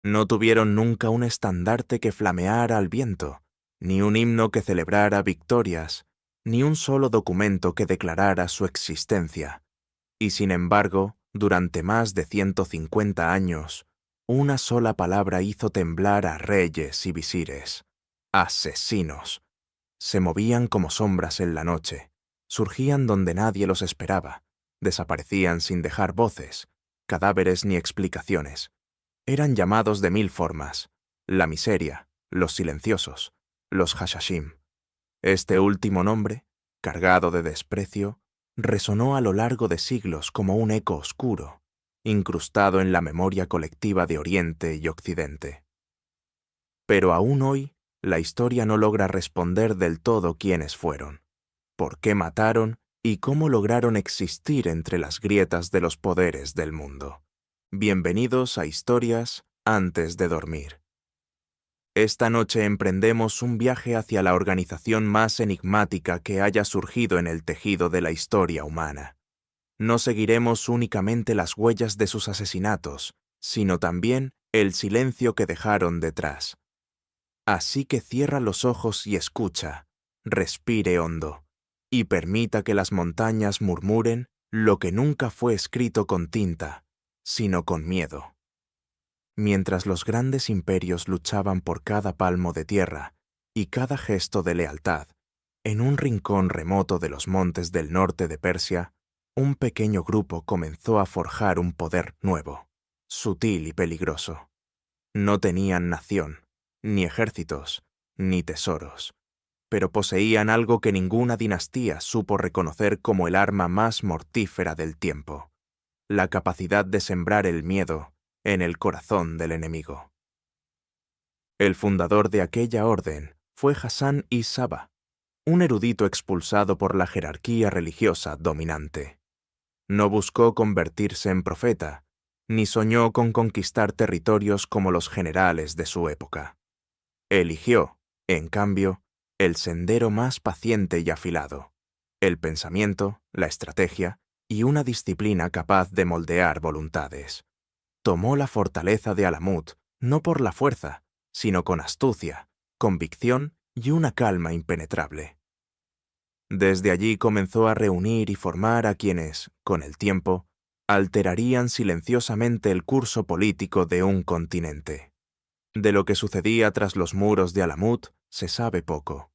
No tuvieron nunca un estandarte que flameara al viento, ni un himno que celebrara victorias, ni un solo documento que declarara su existencia. Y sin embargo, durante más de 150 años, una sola palabra hizo temblar a reyes y visires. Asesinos. Se movían como sombras en la noche, surgían donde nadie los esperaba, desaparecían sin dejar voces, cadáveres ni explicaciones. Eran llamados de 1000 formas: la miseria, los silenciosos, los hashashim. Este último nombre, cargado de desprecio, resonó a lo largo de siglos como un eco oscuro, incrustado en la memoria colectiva de Oriente y Occidente. Pero aún hoy, la historia no logra responder del todo quiénes fueron, por qué mataron y cómo lograron existir entre las grietas de los poderes del mundo. Bienvenidos a Historias antes de dormir. Esta noche emprendemos un viaje hacia la organización más enigmática que haya surgido en el tejido de la historia humana. No seguiremos únicamente las huellas de sus asesinatos, sino también el silencio que dejaron detrás. Así que cierra los ojos y escucha, respire hondo, y permita que las montañas murmuren lo que nunca fue escrito con tinta, sino con miedo. Mientras los grandes imperios luchaban por cada palmo de tierra y cada gesto de lealtad, en un rincón remoto de los montes del norte de Persia, un pequeño grupo comenzó a forjar un poder nuevo, sutil y peligroso. No tenían nación, ni ejércitos, ni tesoros, pero poseían algo que ninguna dinastía supo reconocer como el arma más mortífera del tiempo: la capacidad de sembrar el miedo en el corazón del enemigo. El fundador de aquella orden fue Hassan I-Saba, un erudito expulsado por la jerarquía religiosa dominante. No buscó convertirse en profeta, ni soñó con conquistar territorios como los generales de su época. Eligió, en cambio, el sendero más paciente y afilado: el pensamiento, la estrategia y una disciplina capaz de moldear voluntades. Tomó la fortaleza de Alamut no por la fuerza, sino con astucia, convicción y una calma impenetrable. Desde allí comenzó a reunir y formar a quienes, con el tiempo, alterarían silenciosamente el curso político de un continente. De lo que sucedía tras los muros de Alamut se sabe poco.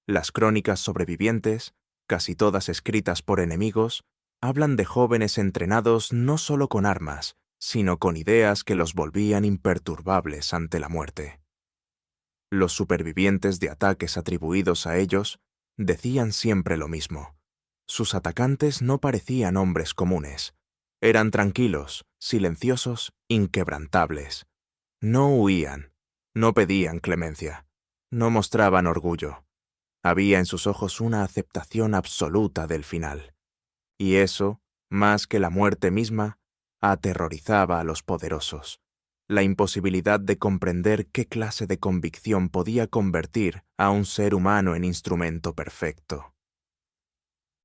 Las crónicas sobrevivientes, casi todas escritas por enemigos, hablan de jóvenes entrenados no solo con armas, sino con ideas que los volvían imperturbables ante la muerte. Los supervivientes de ataques atribuidos a ellos decían siempre lo mismo: sus atacantes no parecían hombres comunes. Eran tranquilos, silenciosos, inquebrantables. No huían, no pedían clemencia, no mostraban orgullo. Había en sus ojos una aceptación absoluta del final. Y eso, más que la muerte misma, aterrorizaba a los poderosos. La imposibilidad de comprender qué clase de convicción podía convertir a un ser humano en instrumento perfecto.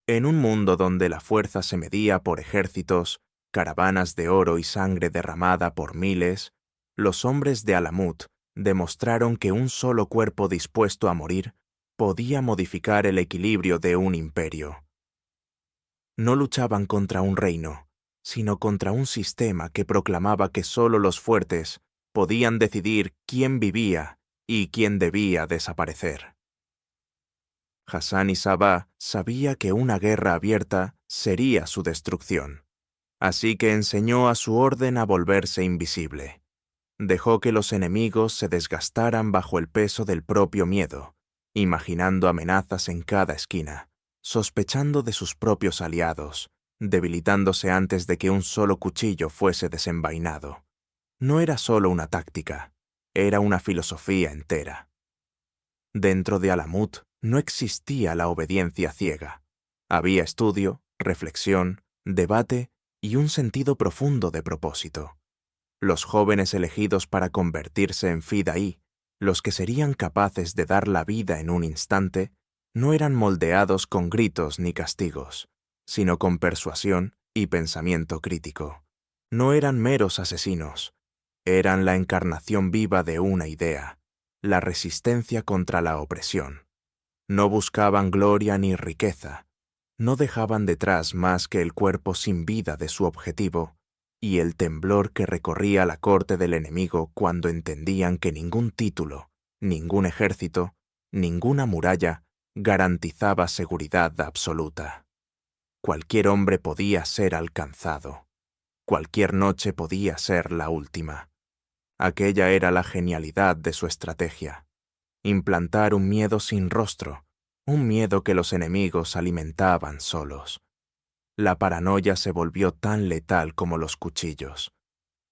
En un mundo donde la fuerza se medía por ejércitos, caravanas de oro y sangre derramada por miles, los hombres de Alamut demostraron que un solo cuerpo dispuesto a morir podía modificar el equilibrio de un imperio. No luchaban contra un reino, sino contra un sistema que proclamaba que solo los fuertes podían decidir quién vivía y quién debía desaparecer. Hassan I-Saba sabía que una guerra abierta sería su destrucción, así que enseñó a su orden a volverse invisible. Dejó que los enemigos se desgastaran bajo el peso del propio miedo, imaginando amenazas en cada esquina, sospechando de sus propios aliados, debilitándose antes de que un solo cuchillo fuese desenvainado. No era solo una táctica, era una filosofía entera. Dentro de Alamut no existía la obediencia ciega. Había estudio, reflexión, debate y un sentido profundo de propósito. Los jóvenes elegidos para convertirse en fidaí, los que serían capaces de dar la vida en un instante, no eran moldeados con gritos ni castigos, sino con persuasión y pensamiento crítico. No eran meros asesinos, Eran la encarnación viva de una idea, la resistencia contra la opresión. No buscaban gloria ni riqueza, no dejaban detrás más que el cuerpo sin vida de su objetivo y el temblor que recorría la corte del enemigo cuando entendían que ningún título, ningún ejército, ninguna muralla garantizaba seguridad absoluta. Cualquier hombre podía ser alcanzado. Cualquier noche podía ser la última. Aquella era la genialidad de su estrategia. Implantar un miedo sin rostro, un miedo que los enemigos alimentaban solos. La paranoia se volvió tan letal como los cuchillos.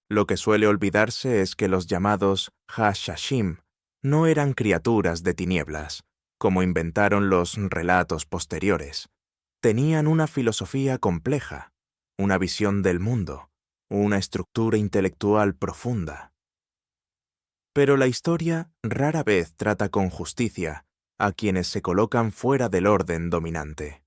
Lo que suele olvidarse es que los llamados Hashashim no eran criaturas de tinieblas, como inventaron los relatos posteriores. Tenían una filosofía compleja, una visión del mundo, una estructura intelectual profunda. Pero la historia rara vez trata con justicia a quienes se colocan fuera del orden dominante.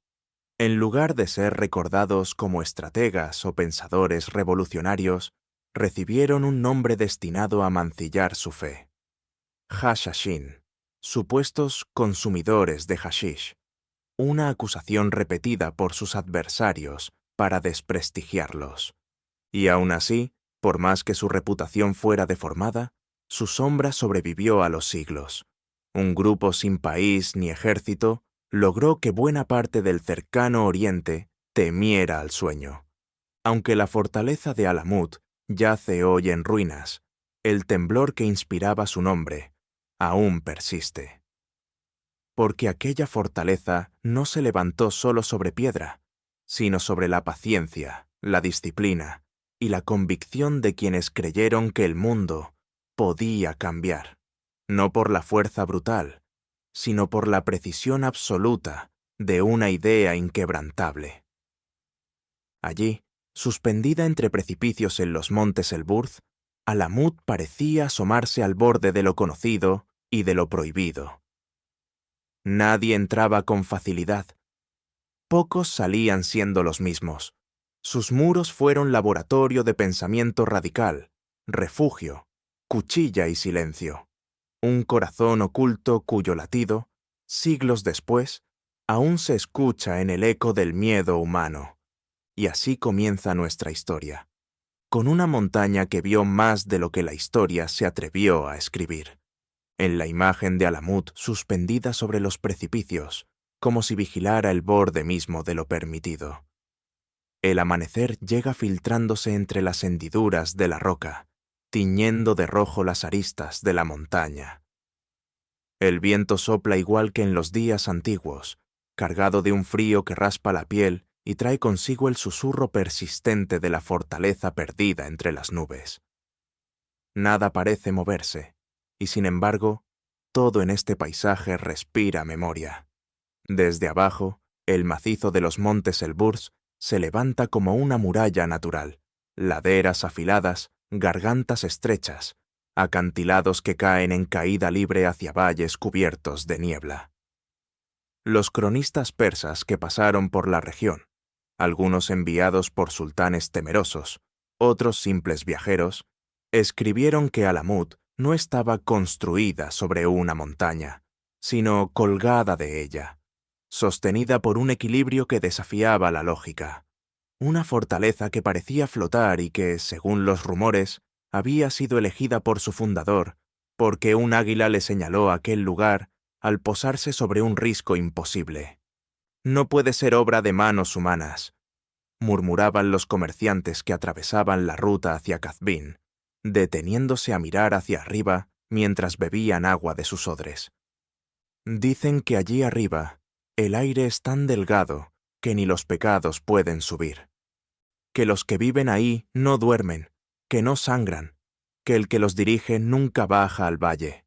En lugar de ser recordados como estrategas o pensadores revolucionarios, recibieron un nombre destinado a mancillar su fe. Hashashin, supuestos consumidores de hashish, una acusación repetida por sus adversarios para desprestigiarlos. Y aún así, por más que su reputación fuera deformada, su sombra sobrevivió a los siglos. Un grupo sin país ni ejército logró que buena parte del cercano Oriente temiera al sueño. Aunque la fortaleza de Alamut yace hoy en ruinas, el temblor que inspiraba su nombre aún persiste. Porque aquella fortaleza no se levantó solo sobre piedra, sino sobre la paciencia, la disciplina y la convicción de quienes creyeron que el mundo podía cambiar, no por la fuerza brutal, sino por la precisión absoluta de una idea inquebrantable. Allí, suspendida entre precipicios en los montes Elburz, Alamut parecía asomarse al borde de lo conocido y de lo prohibido. Nadie entraba con facilidad. Pocos salían siendo los mismos. Sus muros fueron laboratorio de pensamiento radical, refugio, cuchilla y silencio. Un corazón oculto cuyo latido, siglos después, aún se escucha en el eco del miedo humano. Y así comienza nuestra historia, con una montaña que vio más de lo que la historia se atrevió a escribir. En la imagen de Alamut suspendida sobre los precipicios, como si vigilara el borde mismo de lo permitido. El amanecer llega filtrándose entre las hendiduras de la roca, tiñendo de rojo las aristas de la montaña. El viento sopla igual que en los días antiguos, cargado de un frío que raspa la piel y trae consigo el susurro persistente de la fortaleza perdida entre las nubes. Nada parece moverse, y sin embargo, todo en este paisaje respira memoria. Desde abajo, el macizo de los montes Elburz se levanta como una muralla natural, laderas afiladas, gargantas estrechas, acantilados que caen en caída libre hacia valles cubiertos de niebla. Los cronistas persas que pasaron por la región, algunos enviados por sultanes temerosos, otros simples viajeros, escribieron que Alamut no estaba construida sobre una montaña, sino colgada de ella, sostenida por un equilibrio que desafiaba la lógica. Una fortaleza que parecía flotar y que, según los rumores, había sido elegida por su fundador, porque un águila le señaló aquel lugar al posarse sobre un risco imposible. No puede ser obra de manos humanas, murmuraban los comerciantes que atravesaban la ruta hacia Kazvin, deteniéndose a mirar hacia arriba mientras bebían agua de sus odres. Dicen que allí arriba el aire es tan delgado que ni los pecados pueden subir, que los que viven ahí no duermen, que no sangran, que el que los dirige nunca baja al valle.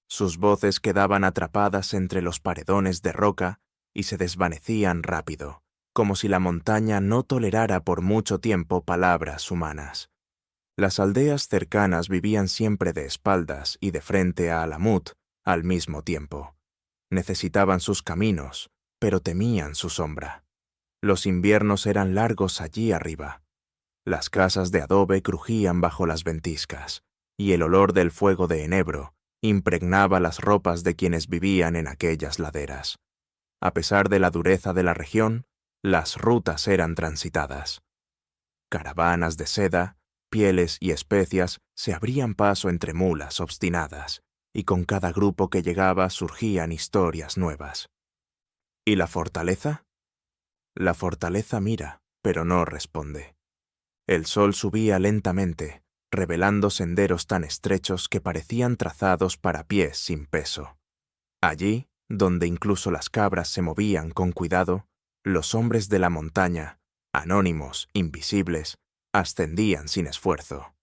Sus voces quedaban atrapadas entre los paredones de roca y se desvanecían rápido, como si la montaña no tolerara por mucho tiempo palabras humanas. Las aldeas cercanas vivían siempre de espaldas y de frente a Alamut al mismo tiempo. Necesitaban sus caminos, pero temían su sombra. Los inviernos eran largos allí arriba. Las casas de adobe crujían bajo las ventiscas. y el olor del fuego de enebro impregnaba las ropas de quienes vivían en aquellas laderas. A pesar de la dureza de la región, las rutas eran transitadas. Caravanas de seda, pieles y especias se abrían paso entre mulas obstinadas, y con cada grupo que llegaba surgían historias nuevas. ¿Y la fortaleza? La fortaleza mira, pero no responde. El sol subía lentamente, revelando senderos tan estrechos que parecían trazados para pies sin peso. Allí, donde incluso las cabras se movían con cuidado, los hombres de la montaña, anónimos, invisibles, ascendían sin esfuerzo.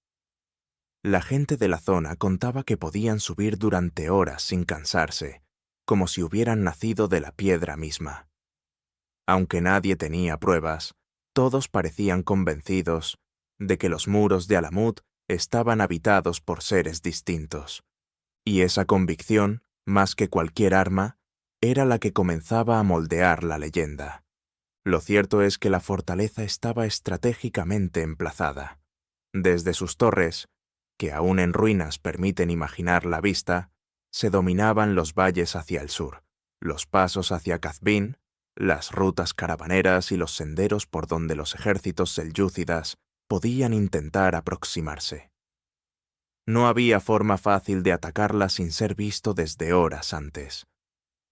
La gente de la zona contaba que podían subir durante horas sin cansarse, como si hubieran nacido de la piedra misma. Aunque nadie tenía pruebas, todos parecían convencidos de que los muros de Alamut estaban habitados por seres distintos. Y esa convicción, más que cualquier arma, era la que comenzaba a moldear la leyenda. Lo cierto es que la fortaleza estaba estratégicamente emplazada. Desde sus torres, que aún en ruinas permiten imaginar la vista, se dominaban los valles hacia el sur, los pasos hacia Kazvin, las rutas caravaneras y los senderos por donde los ejércitos selyúcidas podían intentar aproximarse. No había forma fácil de atacarla sin ser visto desde horas antes.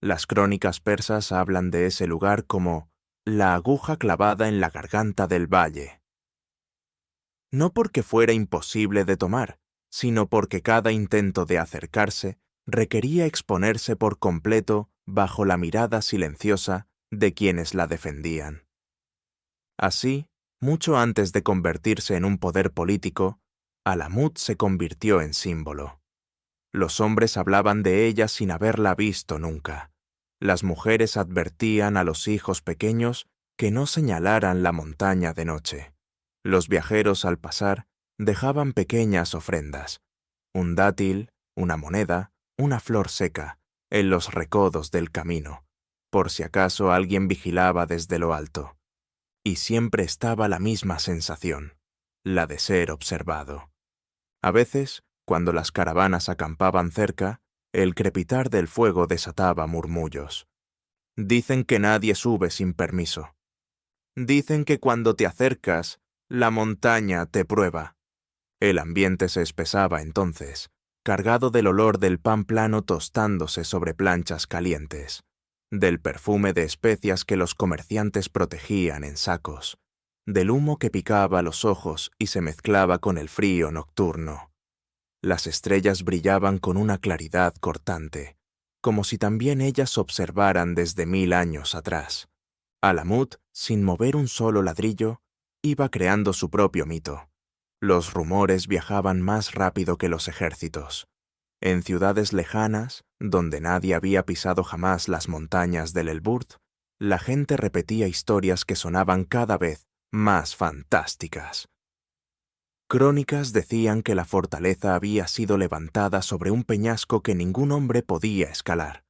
Las crónicas persas hablan de ese lugar como la aguja clavada en la garganta del valle. No porque fuera imposible de tomar, sino porque cada intento de acercarse requería exponerse por completo bajo la mirada silenciosa de quienes la defendían. Así, mucho antes de convertirse en un poder político, Alamut se convirtió en símbolo. Los hombres hablaban de ella sin haberla visto nunca. Las mujeres advertían a los hijos pequeños que no señalaran la montaña de noche. Los viajeros al pasar dejaban pequeñas ofrendas, un dátil, una moneda, una flor seca, en los recodos del camino, por si acaso alguien vigilaba desde lo alto. Y siempre estaba la misma sensación, la de ser observado. A veces, cuando las caravanas acampaban cerca, el crepitar del fuego desataba murmullos. Dicen que nadie sube sin permiso. Dicen que cuando te acercas, la montaña te prueba. El ambiente se espesaba entonces, cargado del olor del pan plano tostándose sobre planchas calientes, del perfume de especias que los comerciantes protegían en sacos, del humo que picaba los ojos y se mezclaba con el frío nocturno. Las estrellas brillaban con una claridad cortante, como si también ellas observaran desde 1000 años atrás. Alamut, sin mover un solo ladrillo, iba creando su propio mito. Los rumores viajaban más rápido que los ejércitos. En ciudades lejanas, donde nadie había pisado jamás las montañas del Elburz, la gente repetía historias que sonaban cada vez más fantásticas. Crónicas decían que la fortaleza había sido levantada sobre un peñasco que ningún hombre podía escalar.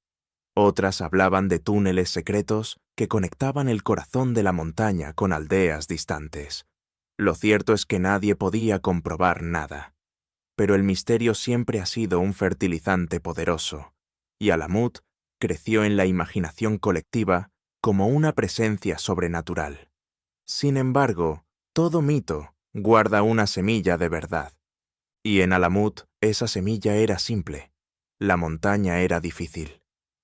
Otras hablaban de túneles secretos que conectaban el corazón de la montaña con aldeas distantes. Lo cierto es que nadie podía comprobar nada. Pero el misterio siempre ha sido un fertilizante poderoso, y Alamut creció en la imaginación colectiva como una presencia sobrenatural. Sin embargo, todo mito guarda una semilla de verdad. Y en Alamut esa semilla era simple. La montaña era difícil.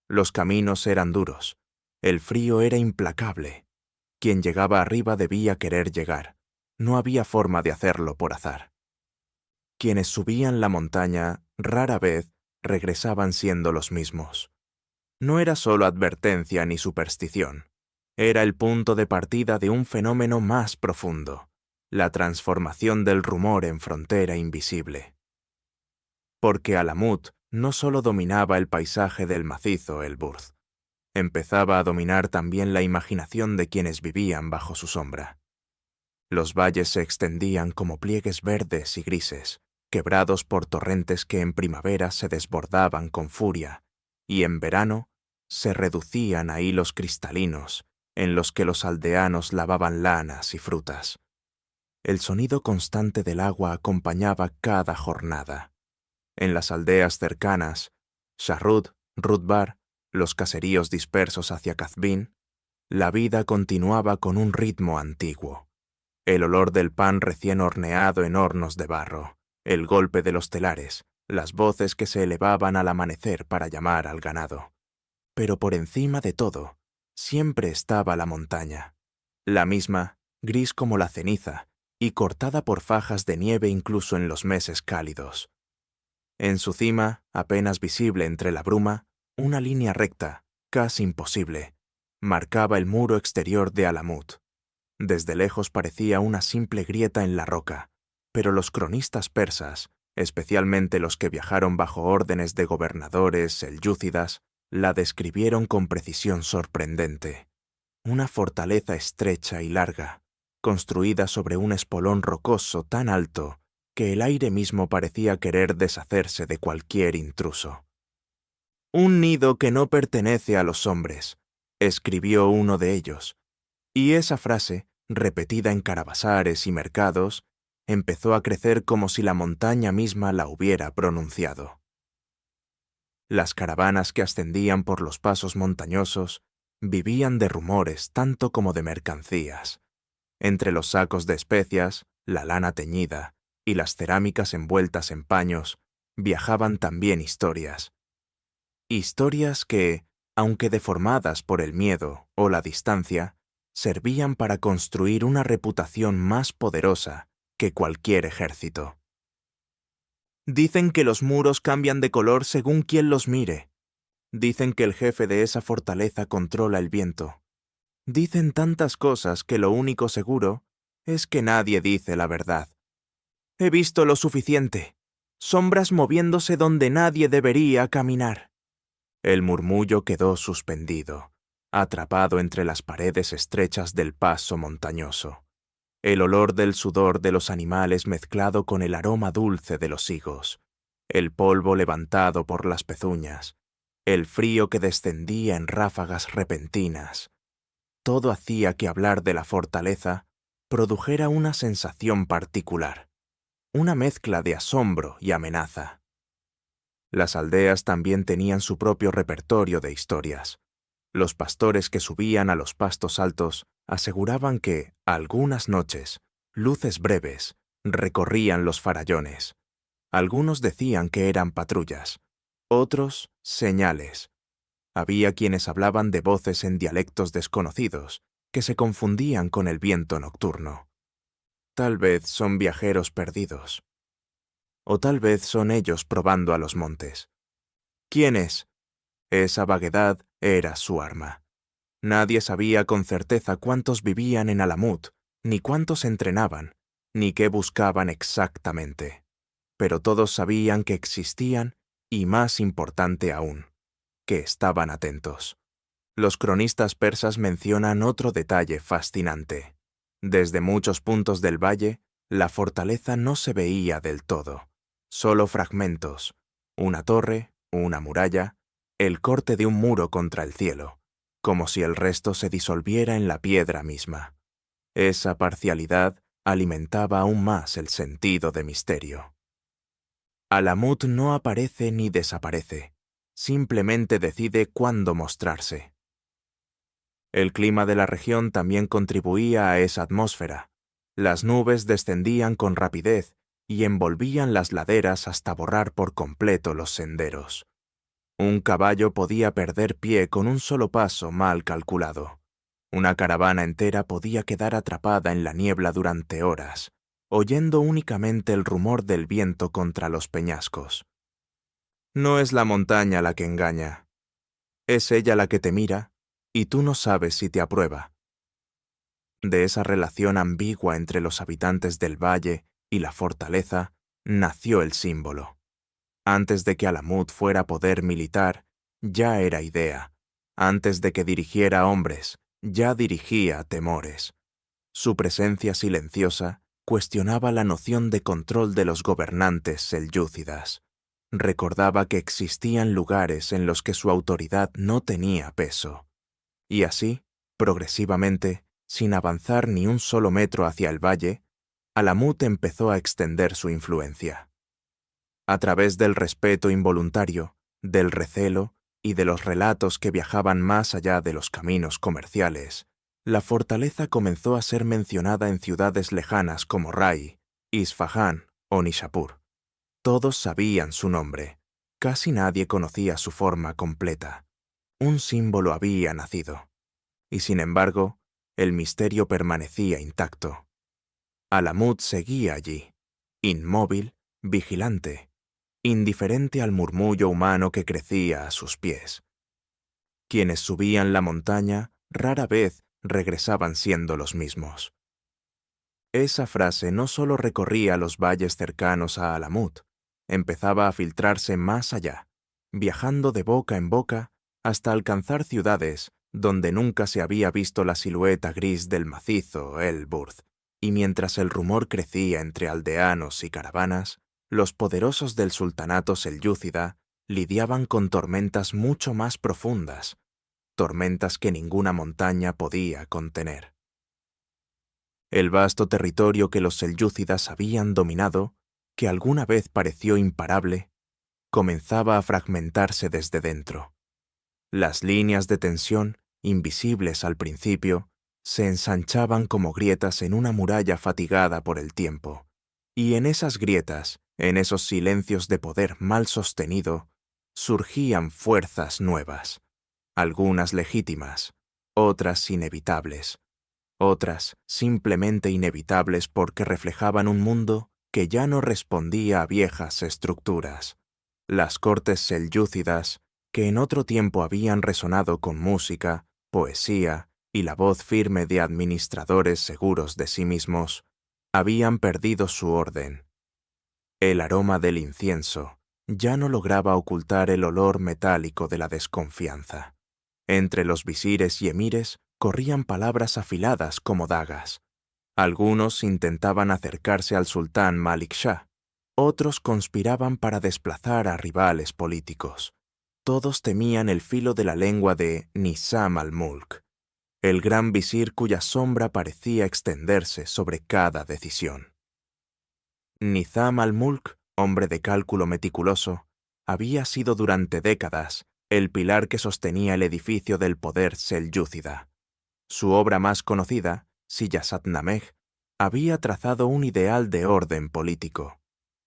Los caminos eran duros. El frío era implacable. Quien llegaba arriba debía querer llegar. No había forma de hacerlo por azar. Quienes subían la montaña rara vez regresaban siendo los mismos. No era solo advertencia ni superstición. Era el punto de partida de un fenómeno más profundo, la transformación del rumor en frontera invisible. Porque Alamut no solo dominaba el paisaje del macizo Elburz, empezaba a dominar también la imaginación de quienes vivían bajo su sombra. Los valles se extendían como pliegues verdes y grises, quebrados por torrentes que en primavera se desbordaban con furia, y en verano se reducían a hilos cristalinos en los que los aldeanos lavaban lanas y frutas. El sonido constante del agua acompañaba cada jornada. En las aldeas cercanas, Shahrud, Rudbar, los caseríos dispersos hacia Kazvin, la vida continuaba con un ritmo antiguo. El olor del pan recién horneado en hornos de barro, el golpe de los telares, las voces que se elevaban al amanecer para llamar al ganado. Pero por encima de todo, siempre estaba la montaña, la misma, gris como la ceniza, y cortada por fajas de nieve incluso en los meses cálidos. En su cima, apenas visible entre la bruma, una línea recta, casi imposible, marcaba el muro exterior de Alamut. Desde lejos parecía una simple grieta en la roca, pero los cronistas persas, especialmente los que viajaron bajo órdenes de gobernadores selyúcidas, la describieron con precisión sorprendente. Una fortaleza estrecha y larga, construida sobre un espolón rocoso tan alto que el aire mismo parecía querer deshacerse de cualquier intruso. «Un nido que no pertenece a los hombres», escribió uno de ellos, y esa frase, repetida en carabasares y mercados, empezó a crecer como si la montaña misma la hubiera pronunciado. Las caravanas que ascendían por los pasos montañosos vivían de rumores tanto como de mercancías. Entre los sacos de especias, la lana teñida y las cerámicas envueltas en paños, viajaban también historias. Historias que, aunque deformadas por el miedo o la distancia, servían para construir una reputación más poderosa que cualquier ejército. Dicen que los muros cambian de color según quien los mire. Dicen que el jefe de esa fortaleza controla el viento. Dicen tantas cosas que lo único seguro es que nadie dice la verdad. He visto lo suficiente. Sombras moviéndose donde nadie debería caminar. El murmullo quedó suspendido, atrapado entre las paredes estrechas del paso montañoso. El olor del sudor de los animales mezclado con el aroma dulce de los higos, el polvo levantado por las pezuñas, el frío que descendía en ráfagas repentinas. Todo hacía que hablar de la fortaleza produjera una sensación particular, una mezcla de asombro y amenaza. Las aldeas también tenían su propio repertorio de historias. Los pastores que subían a los pastos altos aseguraban que, algunas noches, luces breves recorrían los farallones. Algunos decían que eran patrullas, otros señales. Había quienes hablaban de voces en dialectos desconocidos que se confundían con el viento nocturno. Tal vez son viajeros perdidos. O tal vez son ellos probando a los montes. ¿Quién es? Esa vaguedad era su arma. Nadie sabía con certeza cuántos vivían en Alamut, ni cuántos entrenaban, ni qué buscaban exactamente. Pero todos sabían que existían y, más importante aún, que estaban atentos. Los cronistas persas mencionan otro detalle fascinante. Desde muchos puntos del valle, la fortaleza no se veía del todo. Solo fragmentos, una torre, una muralla, el corte de un muro contra el cielo, como si el resto se disolviera en la piedra misma. Esa parcialidad alimentaba aún más el sentido de misterio. Alamut no aparece ni desaparece, simplemente decide cuándo mostrarse. El clima de la región también contribuía a esa atmósfera. Las nubes descendían con rapidez y envolvían las laderas hasta borrar por completo los senderos. Un caballo podía perder pie con un solo paso mal calculado. Una caravana entera podía quedar atrapada en la niebla durante horas, oyendo únicamente el rumor del viento contra los peñascos. No es la montaña la que engaña. Es ella la que te mira, y tú no sabes si te aprueba. De esa relación ambigua entre los habitantes del valle y la fortaleza, nació el símbolo. Antes de que Alamut fuera poder militar, ya era idea. Antes de que dirigiera hombres, ya dirigía temores. Su presencia silenciosa cuestionaba la noción de control de los gobernantes selyúcidas. Recordaba que existían lugares en los que su autoridad no tenía peso. Y así, progresivamente, sin avanzar ni un solo metro hacia el valle, Alamut empezó a extender su influencia. A través del respeto involuntario, del recelo y de los relatos que viajaban más allá de los caminos comerciales, la fortaleza comenzó a ser mencionada en ciudades lejanas como Rai, Isfahán o Nishapur. Todos sabían su nombre. Casi nadie conocía su forma completa. Un símbolo había nacido. Y sin embargo, el misterio permanecía intacto. Alamut seguía allí, inmóvil, vigilante, indiferente al murmullo humano que crecía a sus pies. Quienes subían la montaña rara vez regresaban siendo los mismos. Esa frase no solo recorría los valles cercanos a Alamut, empezaba a filtrarse más allá, viajando de boca en boca hasta alcanzar ciudades donde nunca se había visto la silueta gris del macizo Elburz, y mientras el rumor crecía entre aldeanos y caravanas, los poderosos del sultanato selyúcida lidiaban con tormentas mucho más profundas, tormentas que ninguna montaña podía contener. El vasto territorio que los selyúcidas habían dominado, que alguna vez pareció imparable, comenzaba a fragmentarse desde dentro. Las líneas de tensión, invisibles al principio, se ensanchaban como grietas en una muralla fatigada por el tiempo, y en esas grietas, en esos silencios de poder mal sostenido, surgían fuerzas nuevas, algunas legítimas, otras inevitables, otras simplemente inevitables porque reflejaban un mundo que ya no respondía a viejas estructuras. Las cortes selyúcidas, que en otro tiempo habían resonado con música, poesía y la voz firme de administradores seguros de sí mismos, habían perdido su orden. El aroma del incienso ya no lograba ocultar el olor metálico de la desconfianza. Entre los visires y emires corrían palabras afiladas como dagas. Algunos intentaban acercarse al sultán Malik Shah, otros conspiraban para desplazar a rivales políticos. Todos temían el filo de la lengua de Nizam al-Mulk, el gran visir cuya sombra parecía extenderse sobre cada decisión. Nizam al-Mulk, hombre de cálculo meticuloso, había sido durante décadas el pilar que sostenía el edificio del poder selyúcida. Su obra más conocida, Siyasat-Nameh, había trazado un ideal de orden político: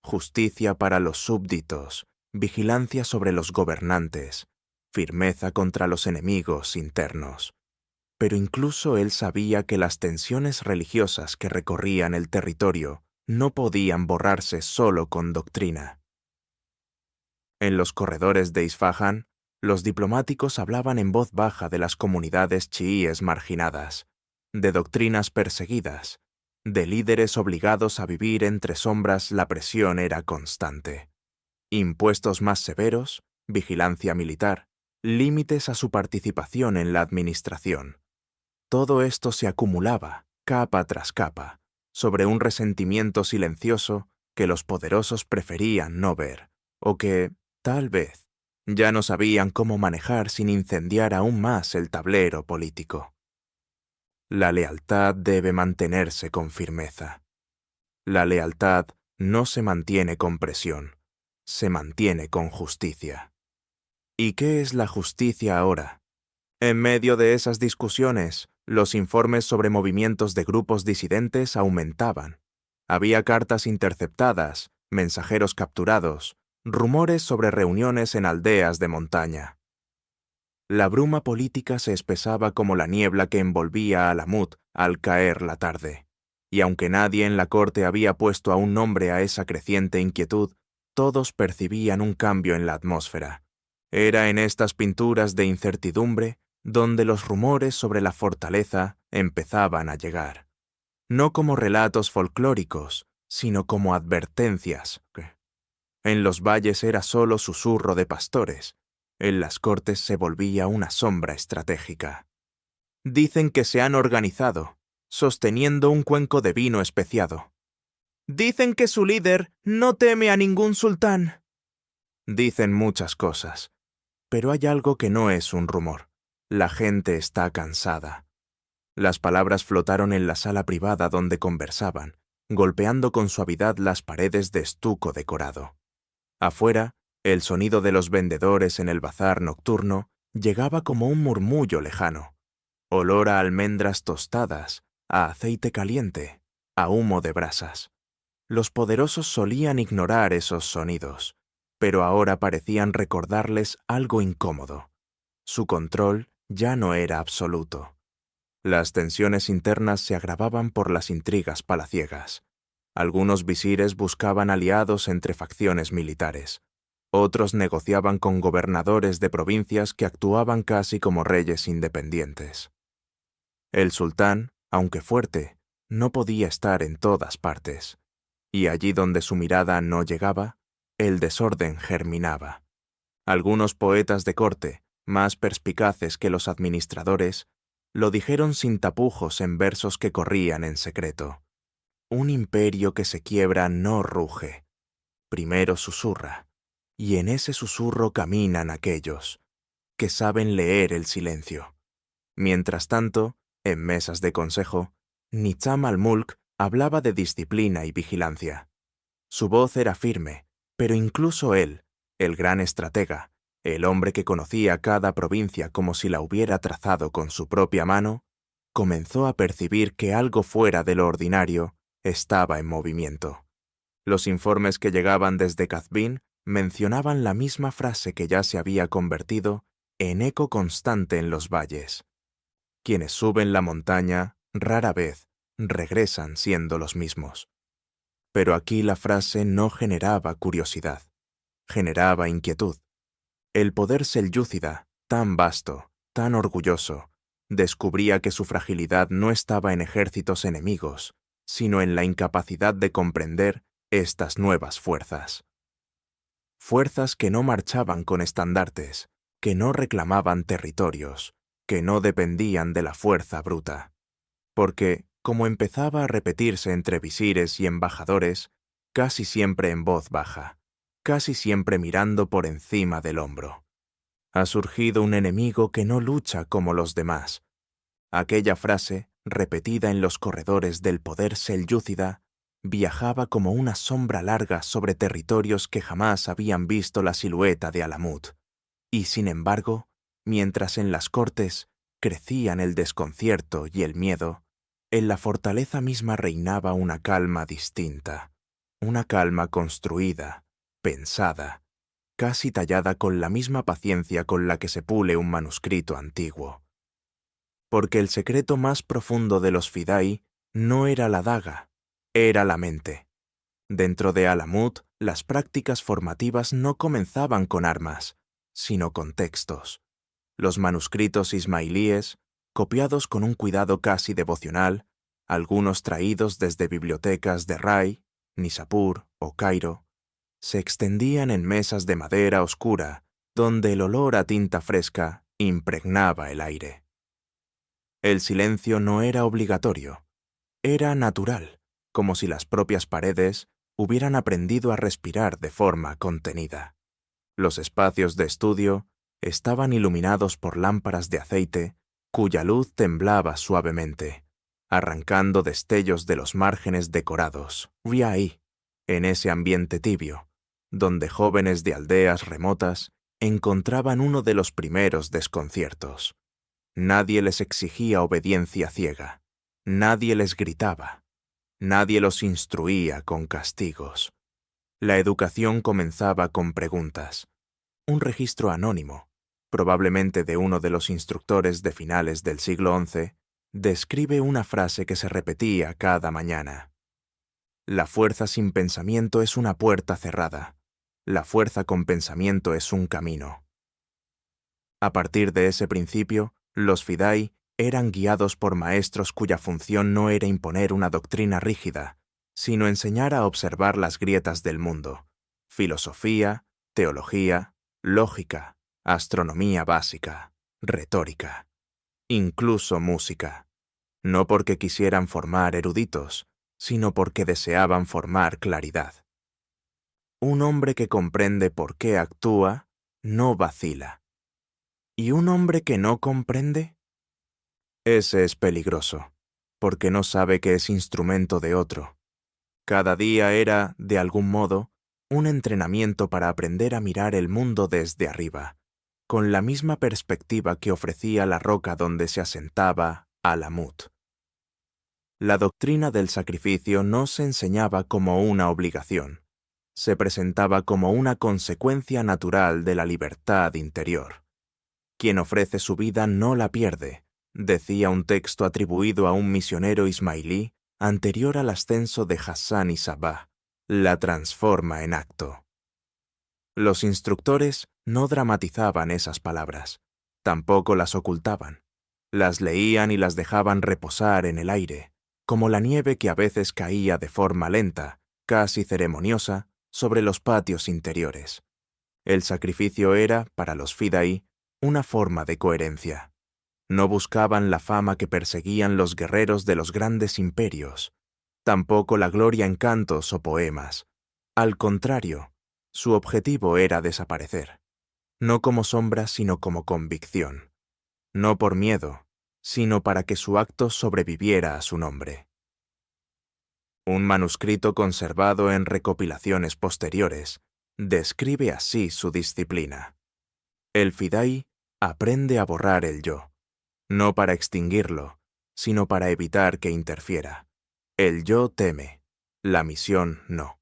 justicia para los súbditos, vigilancia sobre los gobernantes, firmeza contra los enemigos internos. Pero incluso él sabía que las tensiones religiosas que recorrían el territorio no podían borrarse solo con doctrina. En los corredores de Isfahán, los diplomáticos hablaban en voz baja de las comunidades chiíes marginadas, de doctrinas perseguidas, de líderes obligados a vivir entre sombras. La presión era constante. Impuestos más severos, vigilancia militar, límites a su participación en la administración. Todo esto se acumulaba, capa tras capa, sobre un resentimiento silencioso que los poderosos preferían no ver, o que, tal vez, ya no sabían cómo manejar sin incendiar aún más el tablero político. La lealtad debe mantenerse con firmeza. La lealtad no se mantiene con presión, se mantiene con justicia. ¿Y qué es la justicia ahora? En medio de esas discusiones, los informes sobre movimientos de grupos disidentes aumentaban. Había cartas interceptadas, mensajeros capturados, rumores sobre reuniones en aldeas de montaña. La bruma política se espesaba como la niebla que envolvía a Alamut al caer la tarde, y aunque nadie en la corte había puesto aún nombre a esa creciente inquietud, todos percibían un cambio en la atmósfera. Era en estas pinturas de incertidumbre donde los rumores sobre la fortaleza empezaban a llegar, no como relatos folclóricos, sino como advertencias. En los valles era solo susurro de pastores, en las cortes se volvía una sombra estratégica. Dicen que se han organizado, sosteniendo un cuenco de vino especiado. Dicen que su líder no teme a ningún sultán. Dicen muchas cosas, pero hay algo que no es un rumor. La gente está cansada. Las palabras flotaron en la sala privada donde conversaban, golpeando con suavidad las paredes de estuco decorado. Afuera, el sonido de los vendedores en el bazar nocturno llegaba como un murmullo lejano. Olor a almendras tostadas, a aceite caliente, a humo de brasas. Los poderosos solían ignorar esos sonidos, pero ahora parecían recordarles algo incómodo. Su control ya no era absoluto. Las tensiones internas se agravaban por las intrigas palaciegas. Algunos visires buscaban aliados entre facciones militares. Otros negociaban con gobernadores de provincias que actuaban casi como reyes independientes. El sultán, aunque fuerte, no podía estar en todas partes, y allí donde su mirada no llegaba, el desorden germinaba. Algunos poetas de corte, más perspicaces que los administradores, lo dijeron sin tapujos en versos que corrían en secreto. Un imperio que se quiebra no ruge. Primero susurra, y en ese susurro caminan aquellos que saben leer el silencio. Mientras tanto, en mesas de consejo, Nizam al-Mulk hablaba de disciplina y vigilancia. Su voz era firme, pero incluso él, el gran estratega, el hombre que conocía cada provincia como si la hubiera trazado con su propia mano, comenzó a percibir que algo fuera de lo ordinario estaba en movimiento. Los informes que llegaban desde Qazvin mencionaban la misma frase que ya se había convertido en eco constante en los valles. Quienes suben la montaña, rara vez, regresan siendo los mismos. Pero aquí la frase no generaba curiosidad, generaba inquietud. El poder selyúcida, tan vasto, tan orgulloso, descubría que su fragilidad no estaba en ejércitos enemigos, sino en la incapacidad de comprender estas nuevas fuerzas. Fuerzas que no marchaban con estandartes, que no reclamaban territorios, que no dependían de la fuerza bruta. Porque, como empezaba a repetirse entre visires y embajadores, casi siempre en voz baja, casi siempre mirando por encima del hombro. Ha surgido un enemigo que no lucha como los demás. Aquella frase, repetida en los corredores del poder selyúcida, viajaba como una sombra larga sobre territorios que jamás habían visto la silueta de Alamut. Y sin embargo, mientras en las cortes crecían el desconcierto y el miedo, en la fortaleza misma reinaba una calma distinta, una calma construida, pensada, casi tallada con la misma paciencia con la que se pule un manuscrito antiguo. Porque el secreto más profundo de los Fidai no era la daga, era la mente. Dentro de Alamut, las prácticas formativas no comenzaban con armas, sino con textos. Los manuscritos ismailíes, copiados con un cuidado casi devocional, algunos traídos desde bibliotecas de Rai, Nisapur o Cairo, se extendían en mesas de madera oscura, donde el olor a tinta fresca impregnaba el aire. El silencio no era obligatorio, era natural, como si las propias paredes hubieran aprendido a respirar de forma contenida. Los espacios de estudio estaban iluminados por lámparas de aceite, cuya luz temblaba suavemente, arrancando destellos de los márgenes decorados. Vi ahí, en ese ambiente tibio, donde jóvenes de aldeas remotas encontraban uno de los primeros desconciertos. Nadie les exigía obediencia ciega, nadie les gritaba, nadie los instruía con castigos. La educación comenzaba con preguntas. Un registro anónimo, probablemente de uno de los instructores de finales del siglo XI, describe una frase que se repetía cada mañana. La fuerza sin pensamiento es una puerta cerrada. La fuerza con pensamiento es un camino. A partir de ese principio, los Fidai eran guiados por maestros cuya función no era imponer una doctrina rígida, sino enseñar a observar las grietas del mundo, filosofía, teología, lógica, astronomía básica, retórica, incluso música, no porque quisieran formar eruditos, sino porque deseaban formar claridad. Un hombre que comprende por qué actúa, no vacila. ¿Y un hombre que no comprende? Ese es peligroso, porque no sabe que es instrumento de otro. Cada día era, de algún modo, un entrenamiento para aprender a mirar el mundo desde arriba, con la misma perspectiva que ofrecía la roca donde se asentaba Alamut. La doctrina del sacrificio no se enseñaba como una obligación, se presentaba como una consecuencia natural de la libertad interior. Quien ofrece su vida no la pierde, decía un texto atribuido a un misionero ismailí anterior al ascenso de Hassan y Sabah, la transforma en acto. Los instructores no dramatizaban esas palabras, tampoco las ocultaban. Las leían y las dejaban reposar en el aire, como la nieve que a veces caía de forma lenta, casi ceremoniosa, sobre los patios interiores. El sacrificio era, para los Fidaí, una forma de coherencia. No buscaban la fama que perseguían los guerreros de los grandes imperios, tampoco la gloria en cantos o poemas. Al contrario, su objetivo era desaparecer, no como sombra sino como convicción, no por miedo, sino para que su acto sobreviviera a su nombre. Un manuscrito conservado en recopilaciones posteriores describe así su disciplina. El Fidaí aprende a borrar el yo, no para extinguirlo, sino para evitar que interfiera. El yo teme, la misión no.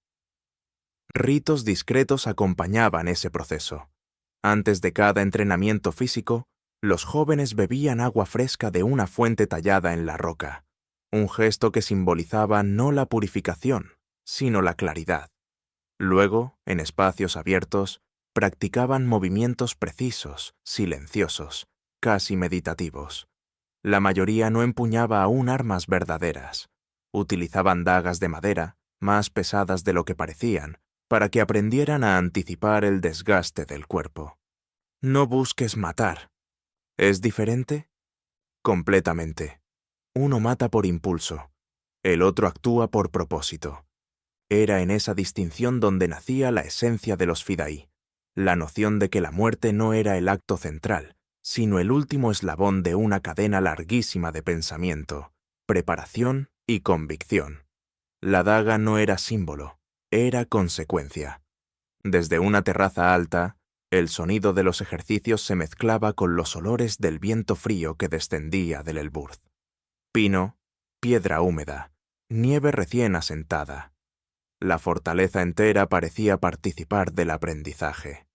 Ritos discretos acompañaban ese proceso. Antes de cada entrenamiento físico, los jóvenes bebían agua fresca de una fuente tallada en la roca, un gesto que simbolizaba no la purificación, sino la claridad. Luego, en espacios abiertos, practicaban movimientos precisos, silenciosos, casi meditativos. La mayoría no empuñaba aún armas verdaderas. Utilizaban dagas de madera, más pesadas de lo que parecían, para que aprendieran a anticipar el desgaste del cuerpo. No busques matar. ¿Es diferente? Completamente. Uno mata por impulso, el otro actúa por propósito. Era en esa distinción donde nacía la esencia de los Fidaí, la noción de que la muerte no era el acto central, sino el último eslabón de una cadena larguísima de pensamiento, preparación y convicción. La daga no era símbolo, era consecuencia. Desde una terraza alta, el sonido de los ejercicios se mezclaba con los olores del viento frío que descendía del Elburz. Pino, piedra húmeda, nieve recién asentada. La fortaleza entera parecía participar del aprendizaje.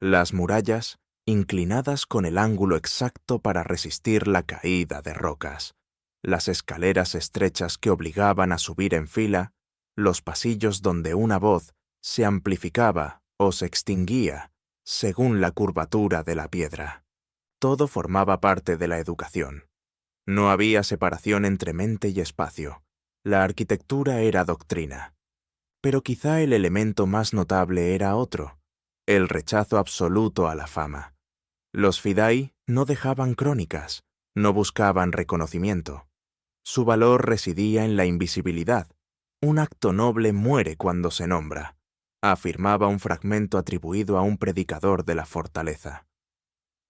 Las murallas, inclinadas con el ángulo exacto para resistir la caída de rocas. Las escaleras estrechas que obligaban a subir en fila, los pasillos donde una voz se amplificaba o se extinguía según la curvatura de la piedra. Todo formaba parte de la educación. No había separación entre mente y espacio. La arquitectura era doctrina. Pero quizá el elemento más notable era otro, el rechazo absoluto a la fama. Los Fidaí no dejaban crónicas, no buscaban reconocimiento. Su valor residía en la invisibilidad. Un acto noble muere cuando se nombra, afirmaba un fragmento atribuido a un predicador de la fortaleza.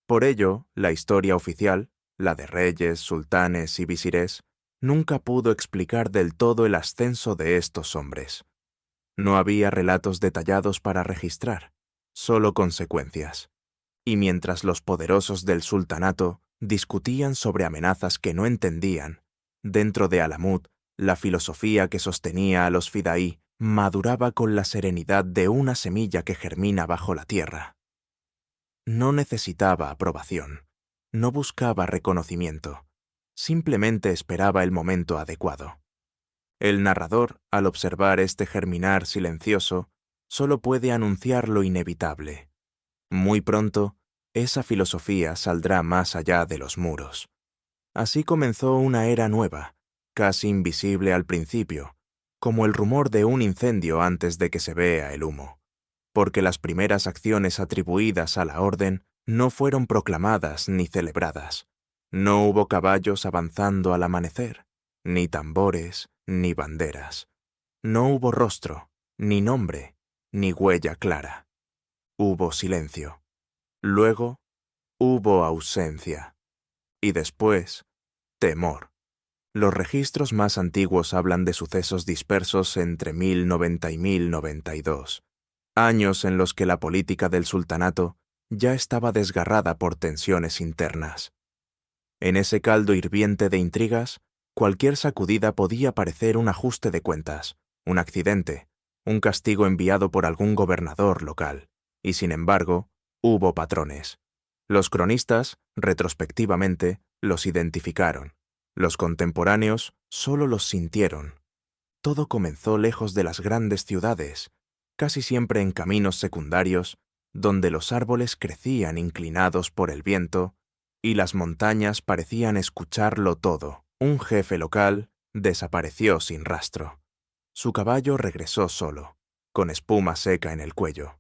Por ello, la historia oficial, la de reyes, sultanes y visires, nunca pudo explicar del todo el ascenso de estos hombres. No había relatos detallados para registrar, solo consecuencias. Y mientras los poderosos del sultanato discutían sobre amenazas que no entendían, dentro de Alamut, la filosofía que sostenía a los Fidaí maduraba con la serenidad de una semilla que germina bajo la tierra. No necesitaba aprobación, no buscaba reconocimiento, simplemente esperaba el momento adecuado. El narrador, al observar este germinar silencioso, solo puede anunciar lo inevitable. Muy pronto, esa filosofía saldrá más allá de los muros. Así comenzó una era nueva, casi invisible al principio, como el rumor de un incendio antes de que se vea el humo, porque las primeras acciones atribuidas a la orden no fueron proclamadas ni celebradas. No hubo caballos avanzando al amanecer, ni tambores, ni banderas. No hubo rostro, ni nombre, ni huella clara. Hubo silencio. Luego, hubo ausencia. Y después, temor. Los registros más antiguos hablan de sucesos dispersos entre 1090 y 1092. Años en los que la política del sultanato ya estaba desgarrada por tensiones internas. En ese caldo hirviente de intrigas, cualquier sacudida podía parecer un ajuste de cuentas, un accidente, un castigo enviado por algún gobernador local. Y sin embargo, hubo patrones. Los cronistas, retrospectivamente, los identificaron. Los contemporáneos solo los sintieron. Todo comenzó lejos de las grandes ciudades, casi siempre en caminos secundarios, donde los árboles crecían inclinados por el viento y las montañas parecían escucharlo todo. Un jefe local desapareció sin rastro. Su caballo regresó solo, con espuma seca en el cuello.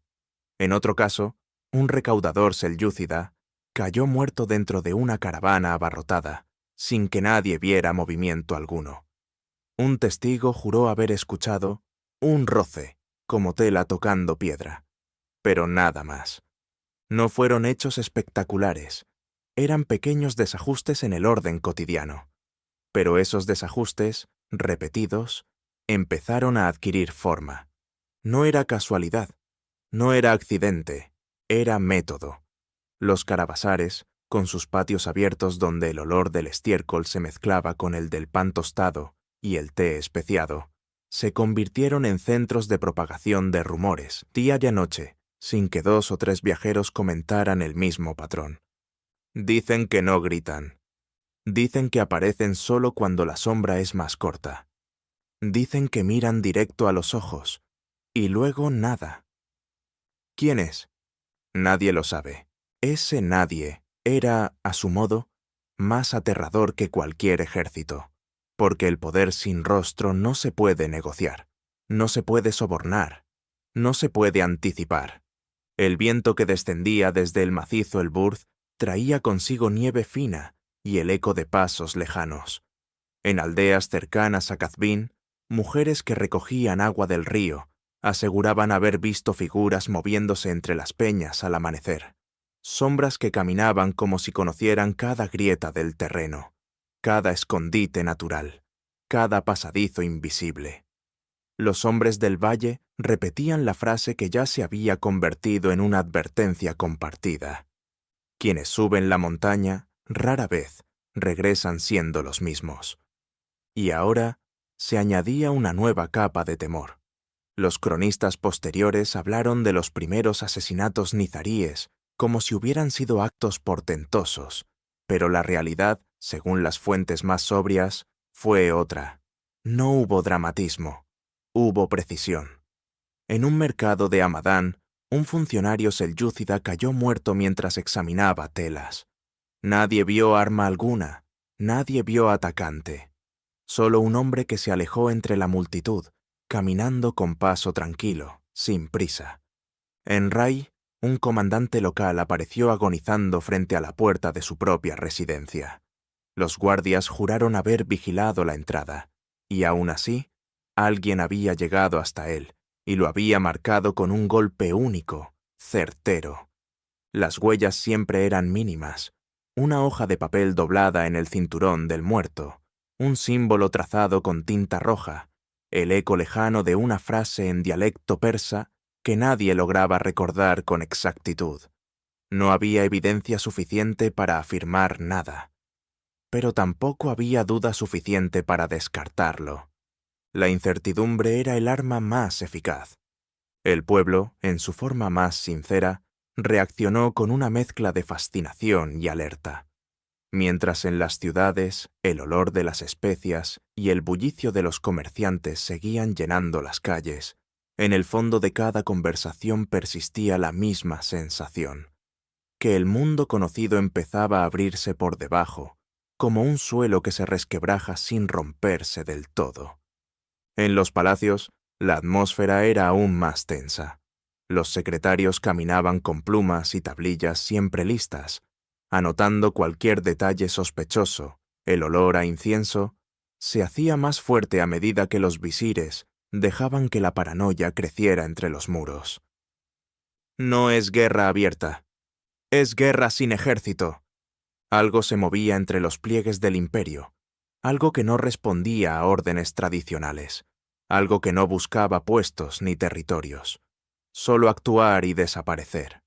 En otro caso, un recaudador selyúcida cayó muerto dentro de una caravana abarrotada, sin que nadie viera movimiento alguno. Un testigo juró haber escuchado un roce, como tela tocando piedra, pero nada más. No fueron hechos espectaculares, eran pequeños desajustes en el orden cotidiano. Pero esos desajustes, repetidos, empezaron a adquirir forma. No era casualidad, no era accidente, era método. Los carabasares, con sus patios abiertos donde el olor del estiércol se mezclaba con el del pan tostado y el té especiado, se convirtieron en centros de propagación de rumores, día y noche, sin que 2 o 3 viajeros comentaran el mismo patrón. Dicen que no gritan. Dicen que aparecen solo cuando la sombra es más corta. Dicen que miran directo a los ojos, y luego nada. ¿Quién es? Nadie lo sabe. Ese nadie era, a su modo, más aterrador que cualquier ejército, porque el poder sin rostro no se puede negociar, no se puede sobornar, no se puede anticipar. El viento que descendía desde el macizo Elburz traía consigo nieve fina y el eco de pasos lejanos. En aldeas cercanas a Kazvin, mujeres que recogían agua del río aseguraban haber visto figuras moviéndose entre las peñas al amanecer, sombras que caminaban como si conocieran cada grieta del terreno, cada escondite natural, cada pasadizo invisible. Los hombres del valle repetían la frase que ya se había convertido en una advertencia compartida. Quienes suben la montaña, rara vez, regresan siendo los mismos. Y ahora se añadía una nueva capa de temor. Los cronistas posteriores hablaron de los primeros asesinatos nizaríes como si hubieran sido actos portentosos, pero la realidad, según las fuentes más sobrias, fue otra. No hubo dramatismo, hubo precisión. En un mercado de Hamadán, un funcionario selyúcida cayó muerto mientras examinaba telas. Nadie vio arma alguna, nadie vio atacante. Solo un hombre que se alejó entre la multitud, caminando con paso tranquilo, sin prisa. En Ray, un comandante local apareció agonizando frente a la puerta de su propia residencia. Los guardias juraron haber vigilado la entrada, y aún así, alguien había llegado hasta él, y lo había marcado con un golpe único, certero. Las huellas siempre eran mínimas, una hoja de papel doblada en el cinturón del muerto, un símbolo trazado con tinta roja, el eco lejano de una frase en dialecto persa que nadie lograba recordar con exactitud. No había evidencia suficiente para afirmar nada, pero tampoco había duda suficiente para descartarlo. La incertidumbre era el arma más eficaz. El pueblo, en su forma más sincera, reaccionó con una mezcla de fascinación y alerta. Mientras en las ciudades el olor de las especias y el bullicio de los comerciantes seguían llenando las calles, en el fondo de cada conversación persistía la misma sensación, que el mundo conocido empezaba a abrirse por debajo, como un suelo que se resquebraja sin romperse del todo. En los palacios, la atmósfera era aún más tensa. Los secretarios caminaban con plumas y tablillas siempre listas, anotando cualquier detalle sospechoso. El olor a incienso se hacía más fuerte a medida que los visires dejaban que la paranoia creciera entre los muros. No es guerra abierta, es guerra sin ejército. Algo se movía entre los pliegues del imperio, algo que no respondía a órdenes tradicionales, algo que no buscaba puestos ni territorios. solo actuar y desaparecer.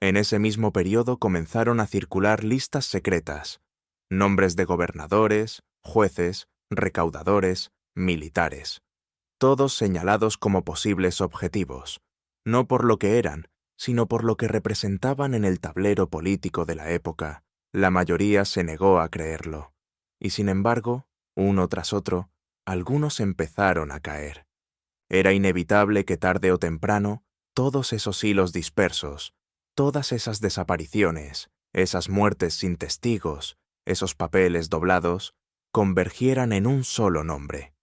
En ese mismo periodo comenzaron a circular listas secretas, nombres de gobernadores, jueces, recaudadores, militares, todos señalados como posibles objetivos, no por lo que eran, sino por lo que representaban en el tablero político de la época. La mayoría se negó a creerlo, y sin embargo, uno tras otro, algunos empezaron a caer. Era inevitable que tarde o temprano, todos esos hilos dispersos, todas esas desapariciones, esas muertes sin testigos, esos papeles doblados, convergieran en un solo nombre.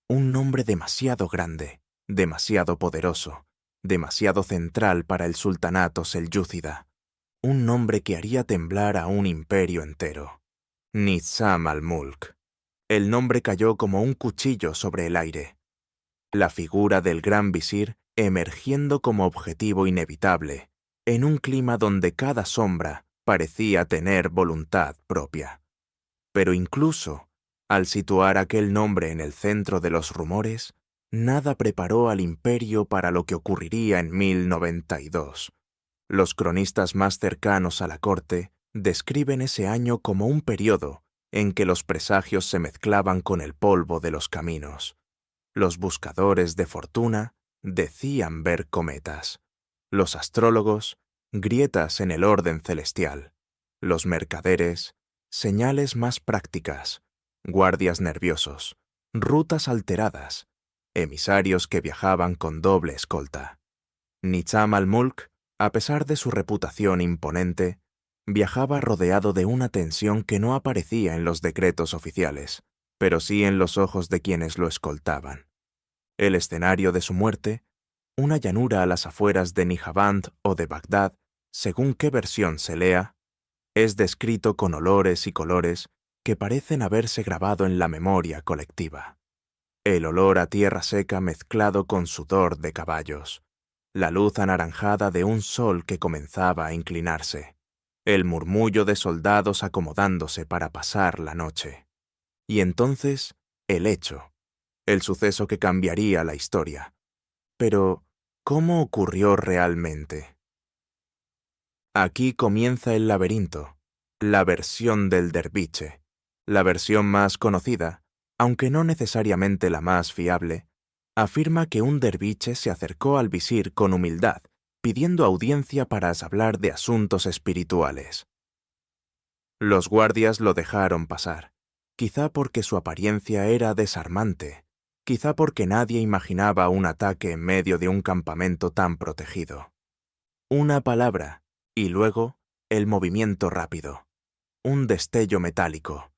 Un nombre demasiado grande, demasiado poderoso, demasiado central para el sultanato selyúcida. Un nombre que haría temblar a un imperio entero. Nizam al-Mulk. El nombre cayó como un cuchillo sobre el aire. La figura del gran visir emergiendo como objetivo inevitable, en un clima donde cada sombra parecía tener voluntad propia. Pero incluso, al situar aquel nombre en el centro de los rumores, nada preparó al imperio para lo que ocurriría en 1092. Los cronistas más cercanos a la corte describen ese año como un periodo en que los presagios se mezclaban con el polvo de los caminos. Los buscadores de fortuna decían ver cometas. Los astrólogos, grietas en el orden celestial. Los mercaderes, señales más prácticas. Guardias nerviosos, rutas alteradas, emisarios que viajaban con doble escolta. Nizam al-Mulk, a pesar de su reputación imponente, viajaba rodeado de una tensión que no aparecía en los decretos oficiales, pero sí en los ojos de quienes lo escoltaban. El escenario de su muerte, una llanura a las afueras de Nijaband o de Bagdad, según qué versión se lea, es descrito con olores y colores que parecen haberse grabado en la memoria colectiva. El olor a tierra seca mezclado con sudor de caballos, la luz anaranjada de un sol que comenzaba a inclinarse, el murmullo de soldados acomodándose para pasar la noche. Y entonces, el hecho, el suceso que cambiaría la historia. Pero, ¿cómo ocurrió realmente? Aquí comienza el laberinto, la versión del derviche, la versión más conocida, aunque no necesariamente la más fiable, afirma que un derviche se acercó al visir con humildad, pidiendo audiencia para hablar de asuntos espirituales. Los guardias lo dejaron pasar, quizá porque su apariencia era desarmante, quizá porque nadie imaginaba un ataque en medio de un campamento tan protegido. Una palabra, y luego el movimiento rápido, un destello metálico,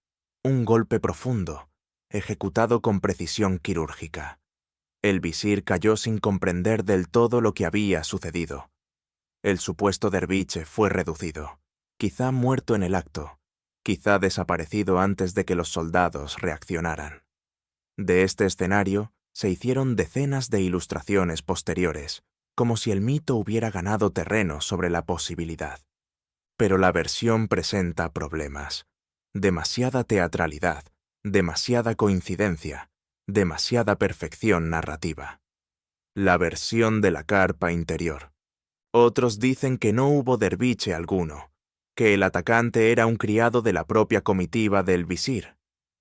un golpe profundo, ejecutado con precisión quirúrgica. El visir cayó sin comprender del todo lo que había sucedido. El supuesto derviche fue reducido, quizá muerto en el acto, quizá desaparecido antes de que los soldados reaccionaran. De este escenario se hicieron decenas de ilustraciones posteriores, como si el mito hubiera ganado terreno sobre la posibilidad. Pero la versión presenta problemas. Demasiada teatralidad, demasiada coincidencia, demasiada perfección narrativa. La versión de la carpa interior. Otros dicen que no hubo derviche alguno, que el atacante era un criado de la propia comitiva del visir,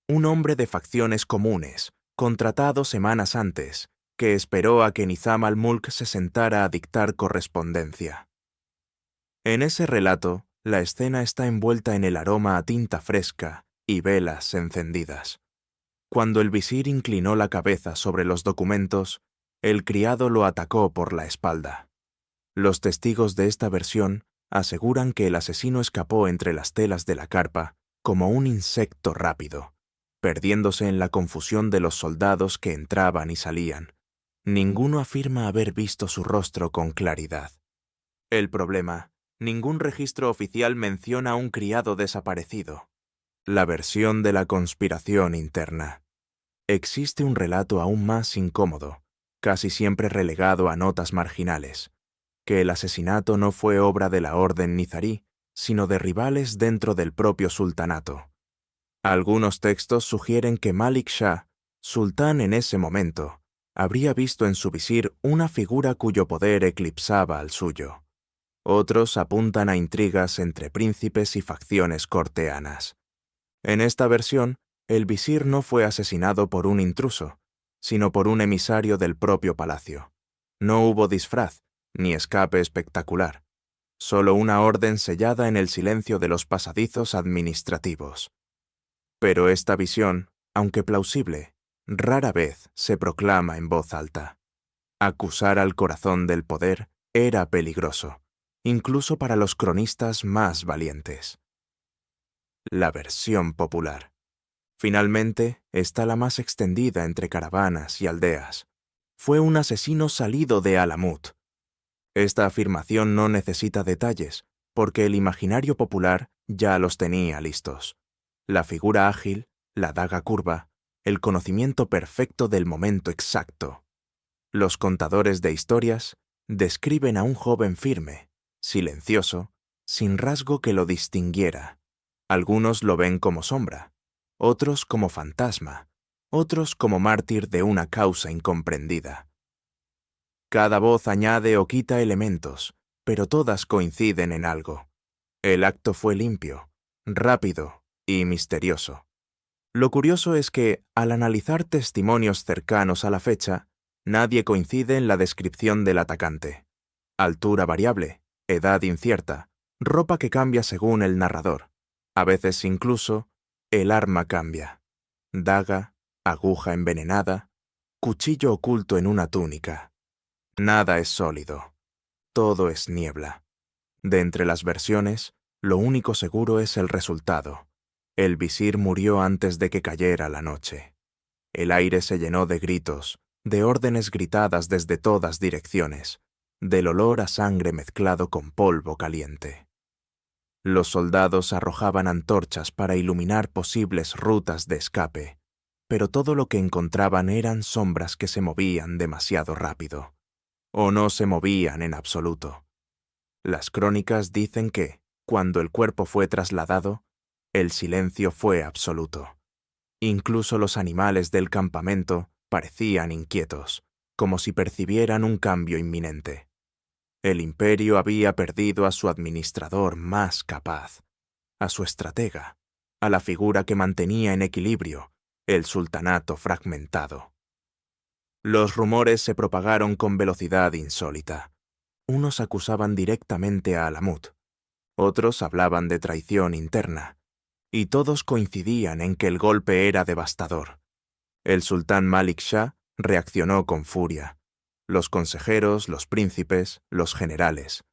un hombre de facciones comunes, contratado semanas antes, que esperó a que Nizam al-Mulk se sentara a dictar correspondencia. En ese relato, la escena está envuelta en el aroma a tinta fresca y velas encendidas. Cuando el visir inclinó la cabeza sobre los documentos, el criado lo atacó por la espalda. Los testigos de esta versión aseguran que el asesino escapó entre las telas de la carpa como un insecto rápido, perdiéndose en la confusión de los soldados que entraban y salían. Ninguno afirma haber visto su rostro con claridad. El problema, ningún registro oficial menciona a un criado desaparecido. La versión de la conspiración interna. Existe un relato aún más incómodo, casi siempre relegado a notas marginales, que el asesinato no fue obra de la orden nizarí, sino de rivales dentro del propio sultanato. Algunos textos sugieren que Malik Shah, sultán en ese momento, habría visto en su visir una figura cuyo poder eclipsaba al suyo. Otros apuntan a intrigas entre príncipes y facciones corteanas. En esta versión, el visir no fue asesinado por un intruso, sino por un emisario del propio palacio. No hubo disfraz, ni escape espectacular, solo una orden sellada en el silencio de los pasadizos administrativos. Pero esta visión, aunque plausible, rara vez se proclama en voz alta. Acusar al corazón del poder era peligroso, incluso para los cronistas más valientes. La versión popular. Finalmente, está la más extendida entre caravanas y aldeas. Fue un asesino salido de Alamut. Esta afirmación no necesita detalles, porque el imaginario popular ya los tenía listos. La figura ágil, la daga curva, el conocimiento perfecto del momento exacto. Los contadores de historias describen a un joven firme, silencioso, sin rasgo que lo distinguiera. Algunos lo ven como sombra, otros como fantasma, otros como mártir de una causa incomprendida. Cada voz añade o quita elementos, pero todas coinciden en algo. El acto fue limpio, rápido y misterioso. Lo curioso es que, al analizar testimonios cercanos a la fecha, nadie coincide en la descripción del atacante. Altura variable, edad incierta, ropa que cambia según el narrador. A veces incluso, el arma cambia. Daga, aguja envenenada, cuchillo oculto en una túnica. Nada es sólido. Todo es niebla. De entre las versiones, lo único seguro es el resultado. El visir murió antes de que cayera la noche. El aire se llenó de gritos, de órdenes gritadas desde todas direcciones, del olor a sangre mezclado con polvo caliente. Los soldados arrojaban antorchas para iluminar posibles rutas de escape, pero todo lo que encontraban eran sombras que se movían demasiado rápido, o no se movían en absoluto. Las crónicas dicen que, cuando el cuerpo fue trasladado, el silencio fue absoluto. Incluso los animales del campamento parecían inquietos, como si percibieran un cambio inminente. El imperio había perdido a su administrador más capaz, a su estratega, a la figura que mantenía en equilibrio el sultanato fragmentado. Los rumores se propagaron con velocidad insólita. Unos acusaban directamente a Alamut, otros hablaban de traición interna, y todos coincidían en que el golpe era devastador. El sultán Malik Shah reaccionó con furia. Los consejeros, los príncipes, los generales.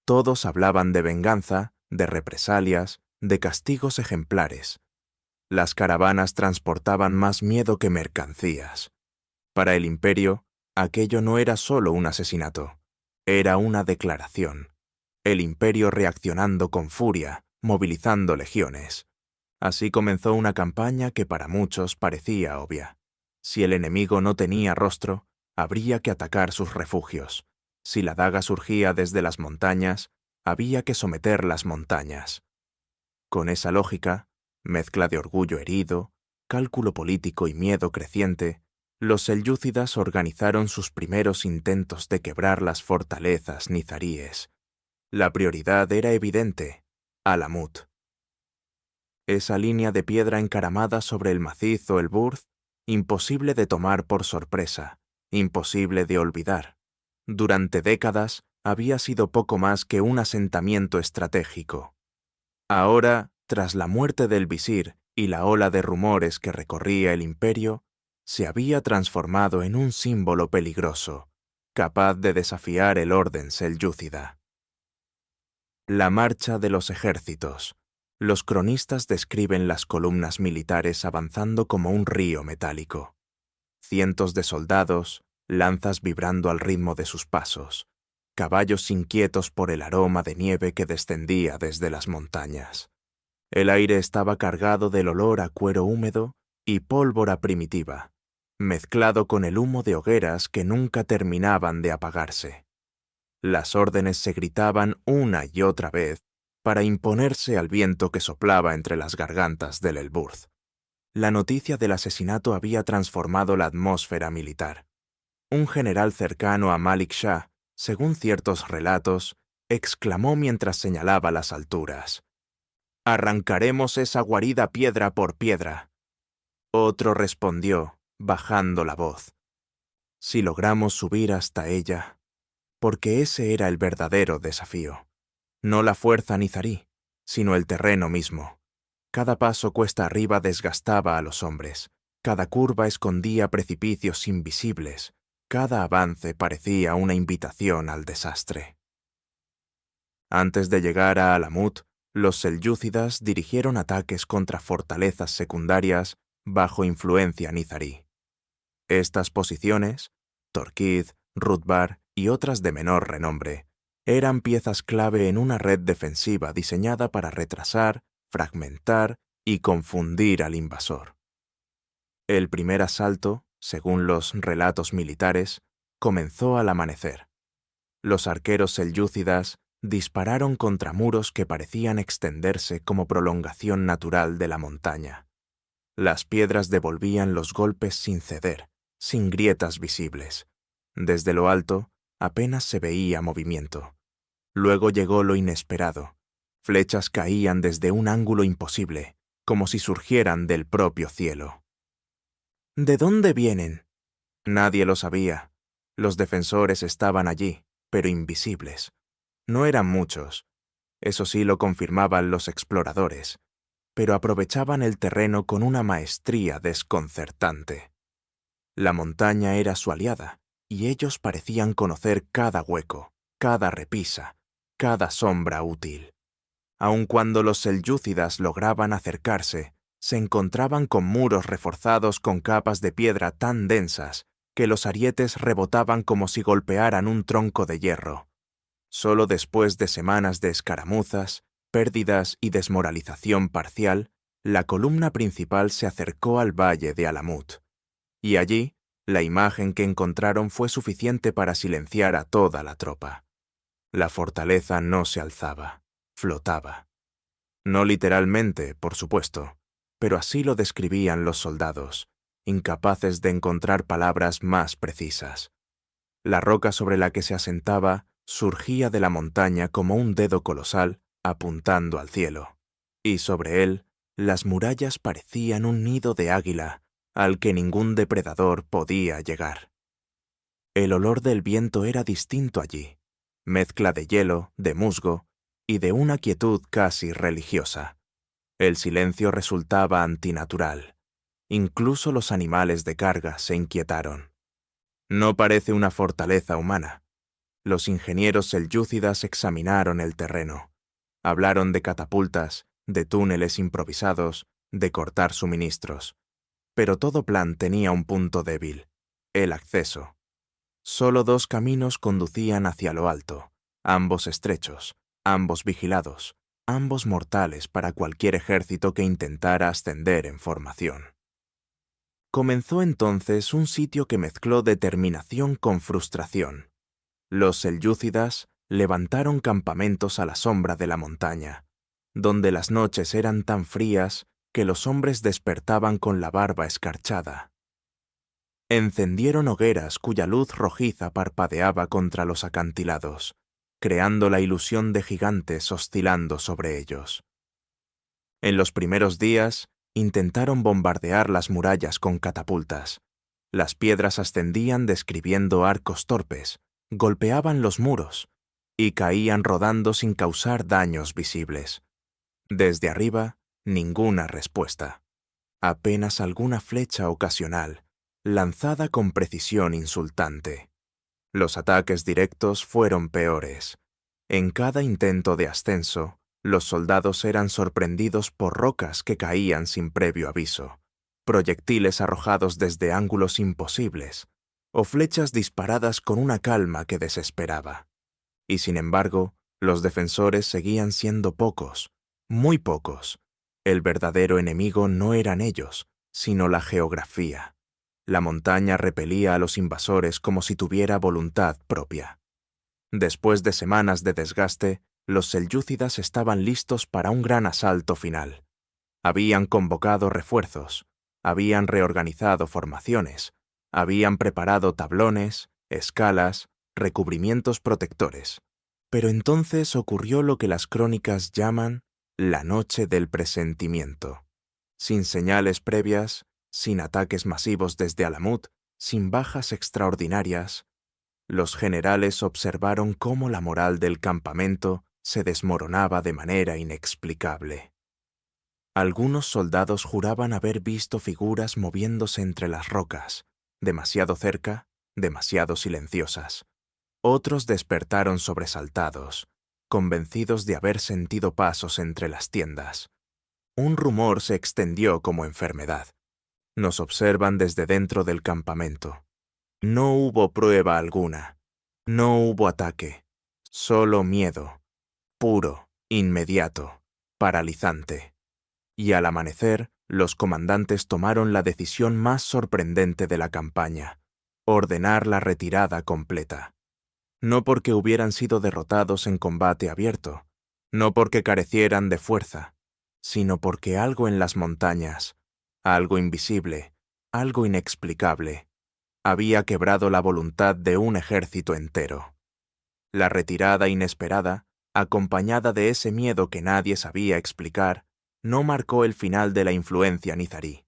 Todos hablaban de venganza, de represalias, de castigos ejemplares. Las caravanas transportaban más miedo que mercancías. Para el imperio, aquello no era solo un asesinato, era una declaración. El imperio reaccionando con furia, movilizando legiones. Así comenzó una campaña que para muchos parecía obvia. Si el enemigo no tenía rostro, habría que atacar sus refugios. Si la daga surgía desde las montañas, había que someter las montañas. Con esa lógica, mezcla de orgullo herido, cálculo político y miedo creciente, los selyúcidas organizaron sus primeros intentos de quebrar las fortalezas nizaríes. La prioridad era evidente: Alamut. Esa línea de piedra encaramada sobre el macizo El Burz, imposible de tomar por sorpresa, imposible de olvidar. Durante décadas había sido poco más que un asentamiento estratégico. Ahora, tras la muerte del visir y la ola de rumores que recorría el imperio, se había transformado en un símbolo peligroso, capaz de desafiar el orden selyúcida. La marcha de los ejércitos. Los cronistas describen las columnas militares avanzando como un río metálico. Cientos de soldados, lanzas vibrando al ritmo de sus pasos, caballos inquietos por el aroma de nieve que descendía desde las montañas. El aire estaba cargado del olor a cuero húmedo y pólvora primitiva, mezclado con el humo de hogueras que nunca terminaban de apagarse. Las órdenes se gritaban una y otra vez para imponerse al viento que soplaba entre las gargantas del Elburz. La noticia del asesinato había transformado la atmósfera militar. Un general cercano a Malik Shah, según ciertos relatos, exclamó mientras señalaba las alturas: «Arrancaremos esa guarida piedra por piedra». Otro respondió, bajando la voz: «Si logramos subir hasta ella», porque ese era el verdadero desafío. No la fuerza nizarí, sino el terreno mismo. Cada paso cuesta arriba desgastaba a los hombres, cada curva escondía precipicios invisibles, cada avance parecía una invitación al desastre. Antes de llegar a Alamut, los selyúcidas dirigieron ataques contra fortalezas secundarias bajo influencia nizarí. Estas posiciones, Torkid, Rutbar y otras de menor renombre, eran piezas clave en una red defensiva diseñada para retrasar, fragmentar y confundir al invasor. El primer asalto, según los relatos militares, comenzó al amanecer. Los arqueros selyúcidas dispararon contra muros que parecían extenderse como prolongación natural de la montaña. Las piedras devolvían los golpes sin ceder, sin grietas visibles. Desde lo alto apenas se veía movimiento. Luego llegó lo inesperado. Flechas caían desde un ángulo imposible, como si surgieran del propio cielo. ¿De dónde vienen? Nadie lo sabía. Los defensores estaban allí, pero invisibles. No eran muchos. Eso sí lo confirmaban los exploradores, pero aprovechaban el terreno con una maestría desconcertante. La montaña era su aliada, y ellos parecían conocer cada hueco, cada repisa, cada sombra útil. Aun cuando los selyúcidas lograban acercarse, se encontraban con muros reforzados con capas de piedra tan densas que los arietes rebotaban como si golpearan un tronco de hierro. Solo después de semanas de escaramuzas, pérdidas y desmoralización parcial, la columna principal se acercó al valle de Alamut. Y allí, la imagen que encontraron fue suficiente para silenciar a toda la tropa. La fortaleza no se alzaba, flotaba. No literalmente, por supuesto, pero así lo describían los soldados, incapaces de encontrar palabras más precisas. La roca sobre la que se asentaba surgía de la montaña como un dedo colosal apuntando al cielo, y sobre él las murallas parecían un nido de águila al que ningún depredador podía llegar. El olor del viento era distinto allí, mezcla de hielo, de musgo y de una quietud casi religiosa. El silencio resultaba antinatural. Incluso los animales de carga se inquietaron. No parece una fortaleza humana. Los ingenieros selyúcidas examinaron el terreno. Hablaron de catapultas, de túneles improvisados, de cortar suministros. Pero todo plan tenía un punto débil: el acceso. Solo 2 caminos conducían hacia lo alto, ambos estrechos, ambos vigilados, ambos mortales para cualquier ejército que intentara ascender en formación. Comenzó entonces un sitio que mezcló determinación con frustración. Los selyúcidas levantaron campamentos a la sombra de la montaña, donde las noches eran tan frías que los hombres despertaban con la barba escarchada. Encendieron hogueras cuya luz rojiza parpadeaba contra los acantilados, creando la ilusión de gigantes oscilando sobre ellos. En los primeros días, intentaron bombardear las murallas con catapultas. Las piedras ascendían describiendo arcos torpes, golpeaban los muros y caían rodando sin causar daños visibles. Desde arriba, ninguna respuesta. Apenas alguna flecha ocasional, lanzada con precisión insultante. Los ataques directos fueron peores. En cada intento de ascenso, los soldados eran sorprendidos por rocas que caían sin previo aviso, proyectiles arrojados desde ángulos imposibles, o flechas disparadas con una calma que desesperaba. Y sin embargo, los defensores seguían siendo pocos, muy pocos. El verdadero enemigo no eran ellos, sino la geografía. La montaña repelía a los invasores como si tuviera voluntad propia. Después de semanas de desgaste, los selyúcidas estaban listos para un gran asalto final. Habían convocado refuerzos, habían reorganizado formaciones, Habían preparado tablones, escalas, recubrimientos protectores. Pero entonces ocurrió lo que las crónicas llaman la noche del presentimiento. Sin señales previas, sin ataques masivos desde Alamut, sin bajas extraordinarias, los generales observaron cómo la moral del campamento se desmoronaba de manera inexplicable. Algunos soldados juraban haber visto figuras moviéndose entre las rocas, demasiado cerca, demasiado silenciosas. Otros despertaron sobresaltados, convencidos de haber sentido pasos entre las tiendas. Un rumor se extendió como enfermedad. Nos observan desde dentro del campamento. No hubo prueba alguna. No hubo ataque. Solo miedo. Puro, inmediato, paralizante. Y al amanecer, los comandantes tomaron la decisión más sorprendente de la campaña: ordenar la retirada completa. No porque hubieran sido derrotados en combate abierto, no porque carecieran de fuerza, sino porque algo en las montañas, algo invisible, algo inexplicable, había quebrado la voluntad de un ejército entero. La retirada inesperada, acompañada de ese miedo que nadie sabía explicar, no marcó el final de la influencia nizarí.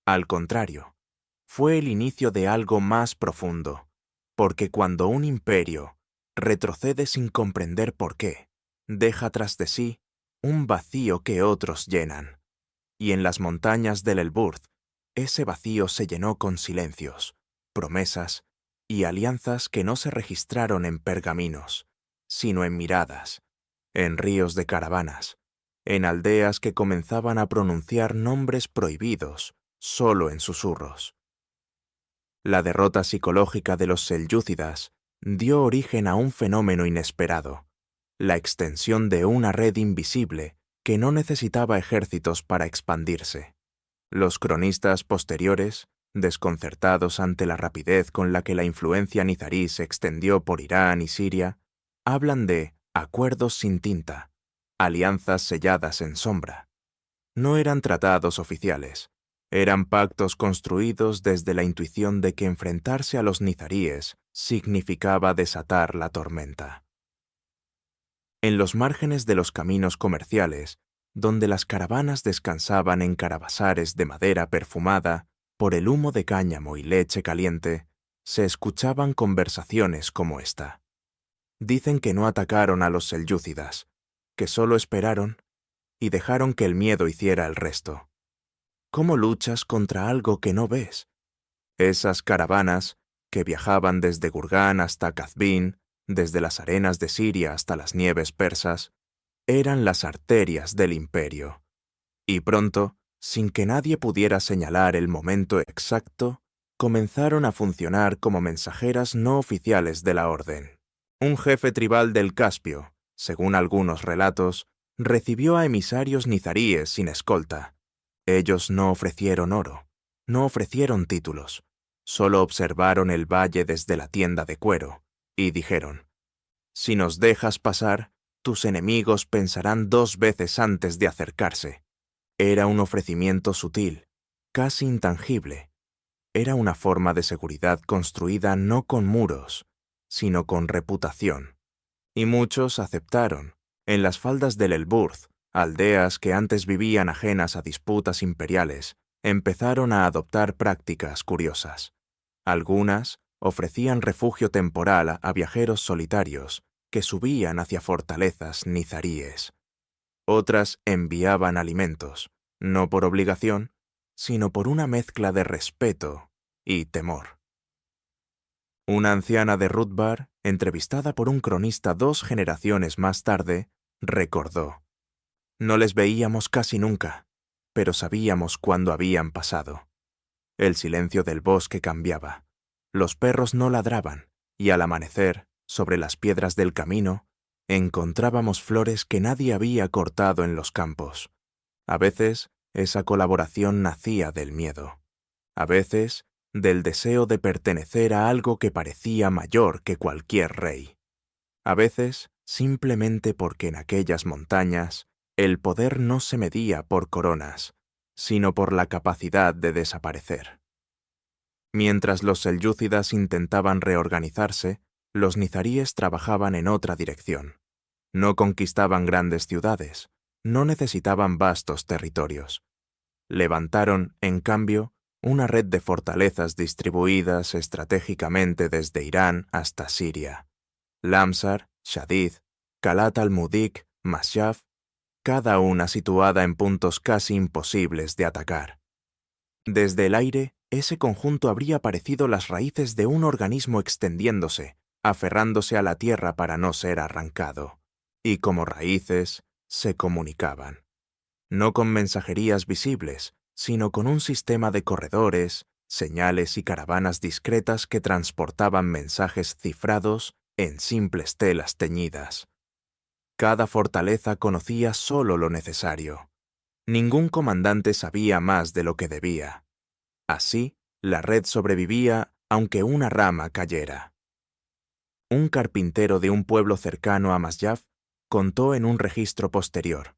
Al contrario, fue el inicio de algo más profundo, porque cuando un imperio retrocede sin comprender por qué, deja tras de sí un vacío que otros llenan. Y en las montañas del Elburz, ese vacío se llenó con silencios, promesas y alianzas que no se registraron en pergaminos, sino en miradas, en ríos de caravanas, en aldeas que comenzaban a pronunciar nombres prohibidos solo en susurros. La derrota psicológica de los selyúcidas dio origen a un fenómeno inesperado: la extensión de una red invisible que no necesitaba ejércitos para expandirse. Los cronistas posteriores, desconcertados ante la rapidez con la que la influencia nizarí se extendió por Irán y Siria, hablan de acuerdos sin tinta, alianzas selladas en sombra. No eran tratados oficiales, eran pactos construidos desde la intuición de que enfrentarse a los nizaríes significaba desatar la tormenta. En los márgenes de los caminos comerciales, donde las caravanas descansaban en carabasares de madera perfumada por el humo de cáñamo y leche caliente, se escuchaban conversaciones como esta. Dicen que no atacaron a los selyúcidas, que solo esperaron y dejaron que el miedo hiciera el resto. ¿Cómo luchas contra algo que no ves? Esas caravanas, que viajaban desde Gurgán hasta Kazvin, desde las arenas de Siria hasta las nieves persas, eran las arterias del imperio. Y pronto, sin que nadie pudiera señalar el momento exacto, comenzaron a funcionar como mensajeras no oficiales de la orden. Un jefe tribal del Caspio, según algunos relatos, recibió a emisarios nizaríes sin escolta. Ellos no ofrecieron oro, no ofrecieron títulos, solo observaron el valle desde la tienda de cuero, y dijeron: «Si nos dejas pasar, tus enemigos pensarán 2 veces antes de acercarse». Era un ofrecimiento sutil, casi intangible. Era una forma de seguridad construida no con muros, sino con reputación. Y muchos aceptaron. En las faldas del Elburz, aldeas que antes vivían ajenas a disputas imperiales, empezaron a adoptar prácticas curiosas. Algunas ofrecían refugio temporal a viajeros solitarios que subían hacia fortalezas nizaríes. Otras enviaban alimentos, no por obligación, sino por una mezcla de respeto y temor. Una anciana de Rutbar, entrevistada por un cronista 2 generaciones más tarde, recordó: «No les veíamos casi nunca, pero sabíamos cuándo habían pasado. El silencio del bosque cambiaba. Los perros no ladraban, y al amanecer, sobre las piedras del camino, encontrábamos flores que nadie había cortado en los campos. A veces, esa colaboración nacía del miedo. A veces, del deseo de pertenecer a algo que parecía mayor que cualquier rey. A veces, simplemente porque en aquellas montañas el poder no se medía por coronas, sino por la capacidad de desaparecer». Mientras los selyúcidas intentaban reorganizarse, los nizaríes trabajaban en otra dirección. No conquistaban grandes ciudades, no necesitaban vastos territorios. Levantaron, en cambio, una red de fortalezas distribuidas estratégicamente desde Irán hasta Siria. Lamsar, Shadid, Kalat al-Mudik, Masyaf, cada una situada en puntos casi imposibles de atacar. Desde el aire, ese conjunto habría parecido las raíces de un organismo extendiéndose, aferrándose a la tierra para no ser arrancado. Y como raíces, se comunicaban. No con mensajerías visibles, sino con un sistema de corredores, señales y caravanas discretas que transportaban mensajes cifrados en simples telas teñidas. Cada fortaleza conocía solo lo necesario. Ningún comandante sabía más de lo que debía. Así, la red sobrevivía aunque una rama cayera. Un carpintero de un pueblo cercano a Masyaf contó en un registro posterior: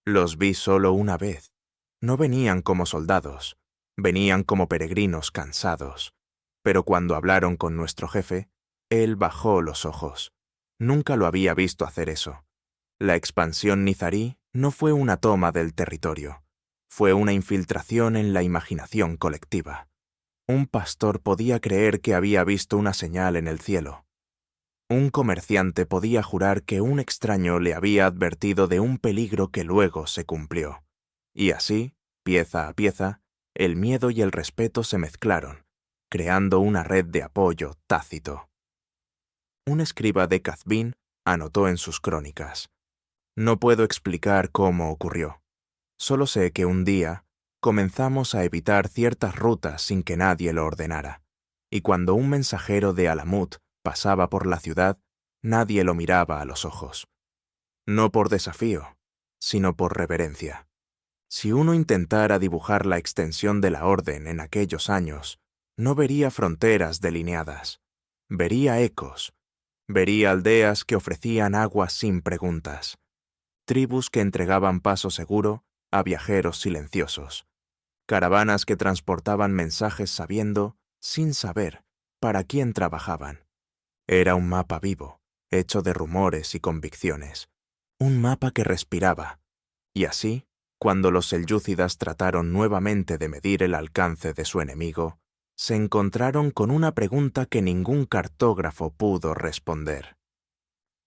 «Los vi solo una vez. No venían como soldados, venían como peregrinos cansados. Pero cuando hablaron con nuestro jefe, él bajó los ojos. Nunca lo había visto hacer eso. La expansión nizarí no fue una toma del territorio, fue una infiltración en la imaginación colectiva. Un pastor podía creer que había visto una señal en el cielo. Un comerciante podía jurar que un extraño le había advertido de un peligro que luego se cumplió. Y así, pieza a pieza, el miedo y el respeto se mezclaron, creando una red de apoyo tácito». Un escriba de Qazvin anotó en sus crónicas: «No puedo explicar cómo ocurrió. Solo sé que un día comenzamos a evitar ciertas rutas sin que nadie lo ordenara, y cuando un mensajero de Alamut pasaba por la ciudad, nadie lo miraba a los ojos. No por desafío, sino por reverencia. Si uno intentara dibujar la extensión de la orden en aquellos años, no vería fronteras delineadas, vería ecos, vería aldeas que ofrecían agua sin preguntas, tribus que entregaban paso seguro a viajeros silenciosos, caravanas que transportaban mensajes sabiendo, sin saber, para quién trabajaban. Era un mapa vivo, hecho de rumores y convicciones, un mapa que respiraba. Y así, cuando los selyúcidas trataron nuevamente de medir el alcance de su enemigo, se encontraron con una pregunta que ningún cartógrafo pudo responder.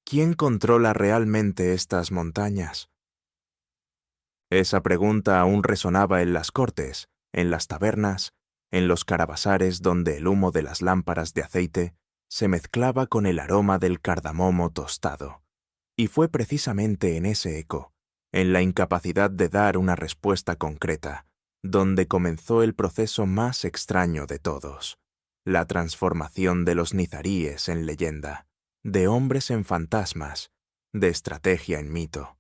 ¿Quién controla realmente estas montañas? Esa pregunta aún resonaba en las cortes, en las tabernas, en los caravasares donde el humo de las lámparas de aceite se mezclaba con el aroma del cardamomo tostado. Y fue precisamente en ese eco, en la incapacidad de dar una respuesta concreta, donde comenzó el proceso más extraño de todos: la transformación de los nizaríes en leyenda, de hombres en fantasmas, de estrategia en mito.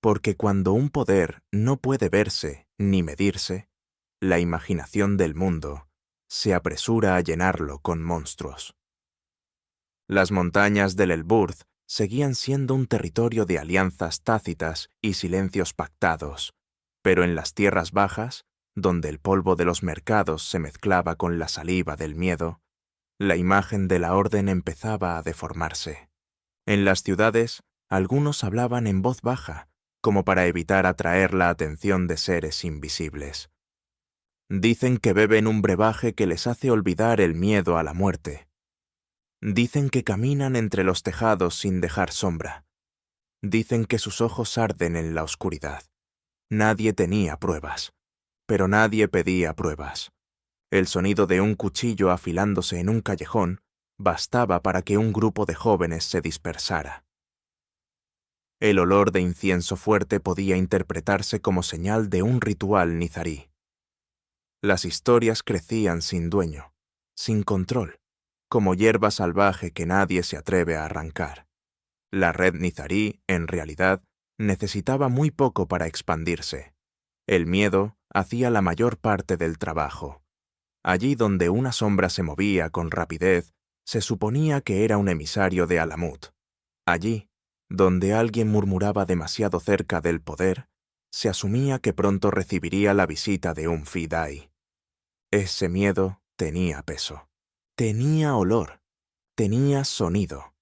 Porque cuando un poder no puede verse ni medirse, la imaginación del mundo se apresura a llenarlo con monstruos. Las montañas del Elburz seguían siendo un territorio de alianzas tácitas y silencios pactados, pero en las tierras bajas, donde el polvo de los mercados se mezclaba con la saliva del miedo, la imagen de la orden empezaba a deformarse. En las ciudades, algunos hablaban en voz baja, como para evitar atraer la atención de seres invisibles. Dicen que beben un brebaje que les hace olvidar el miedo a la muerte. Dicen que caminan entre los tejados sin dejar sombra. Dicen que sus ojos arden en la oscuridad. Nadie tenía pruebas, pero nadie pedía pruebas. El sonido de un cuchillo afilándose en un callejón bastaba para que un grupo de jóvenes se dispersara. El olor de incienso fuerte podía interpretarse como señal de un ritual nizarí. Las historias crecían sin dueño, sin control, como hierba salvaje que nadie se atreve a arrancar. La red nizarí, en realidad, necesitaba muy poco para expandirse. El miedo hacía la mayor parte del trabajo. Allí donde una sombra se movía con rapidez, se suponía que era un emisario de Alamut. Allí, donde alguien murmuraba demasiado cerca del poder, se asumía que pronto recibiría la visita de un Fidai. Ese miedo tenía peso, tenía olor, tenía sonido.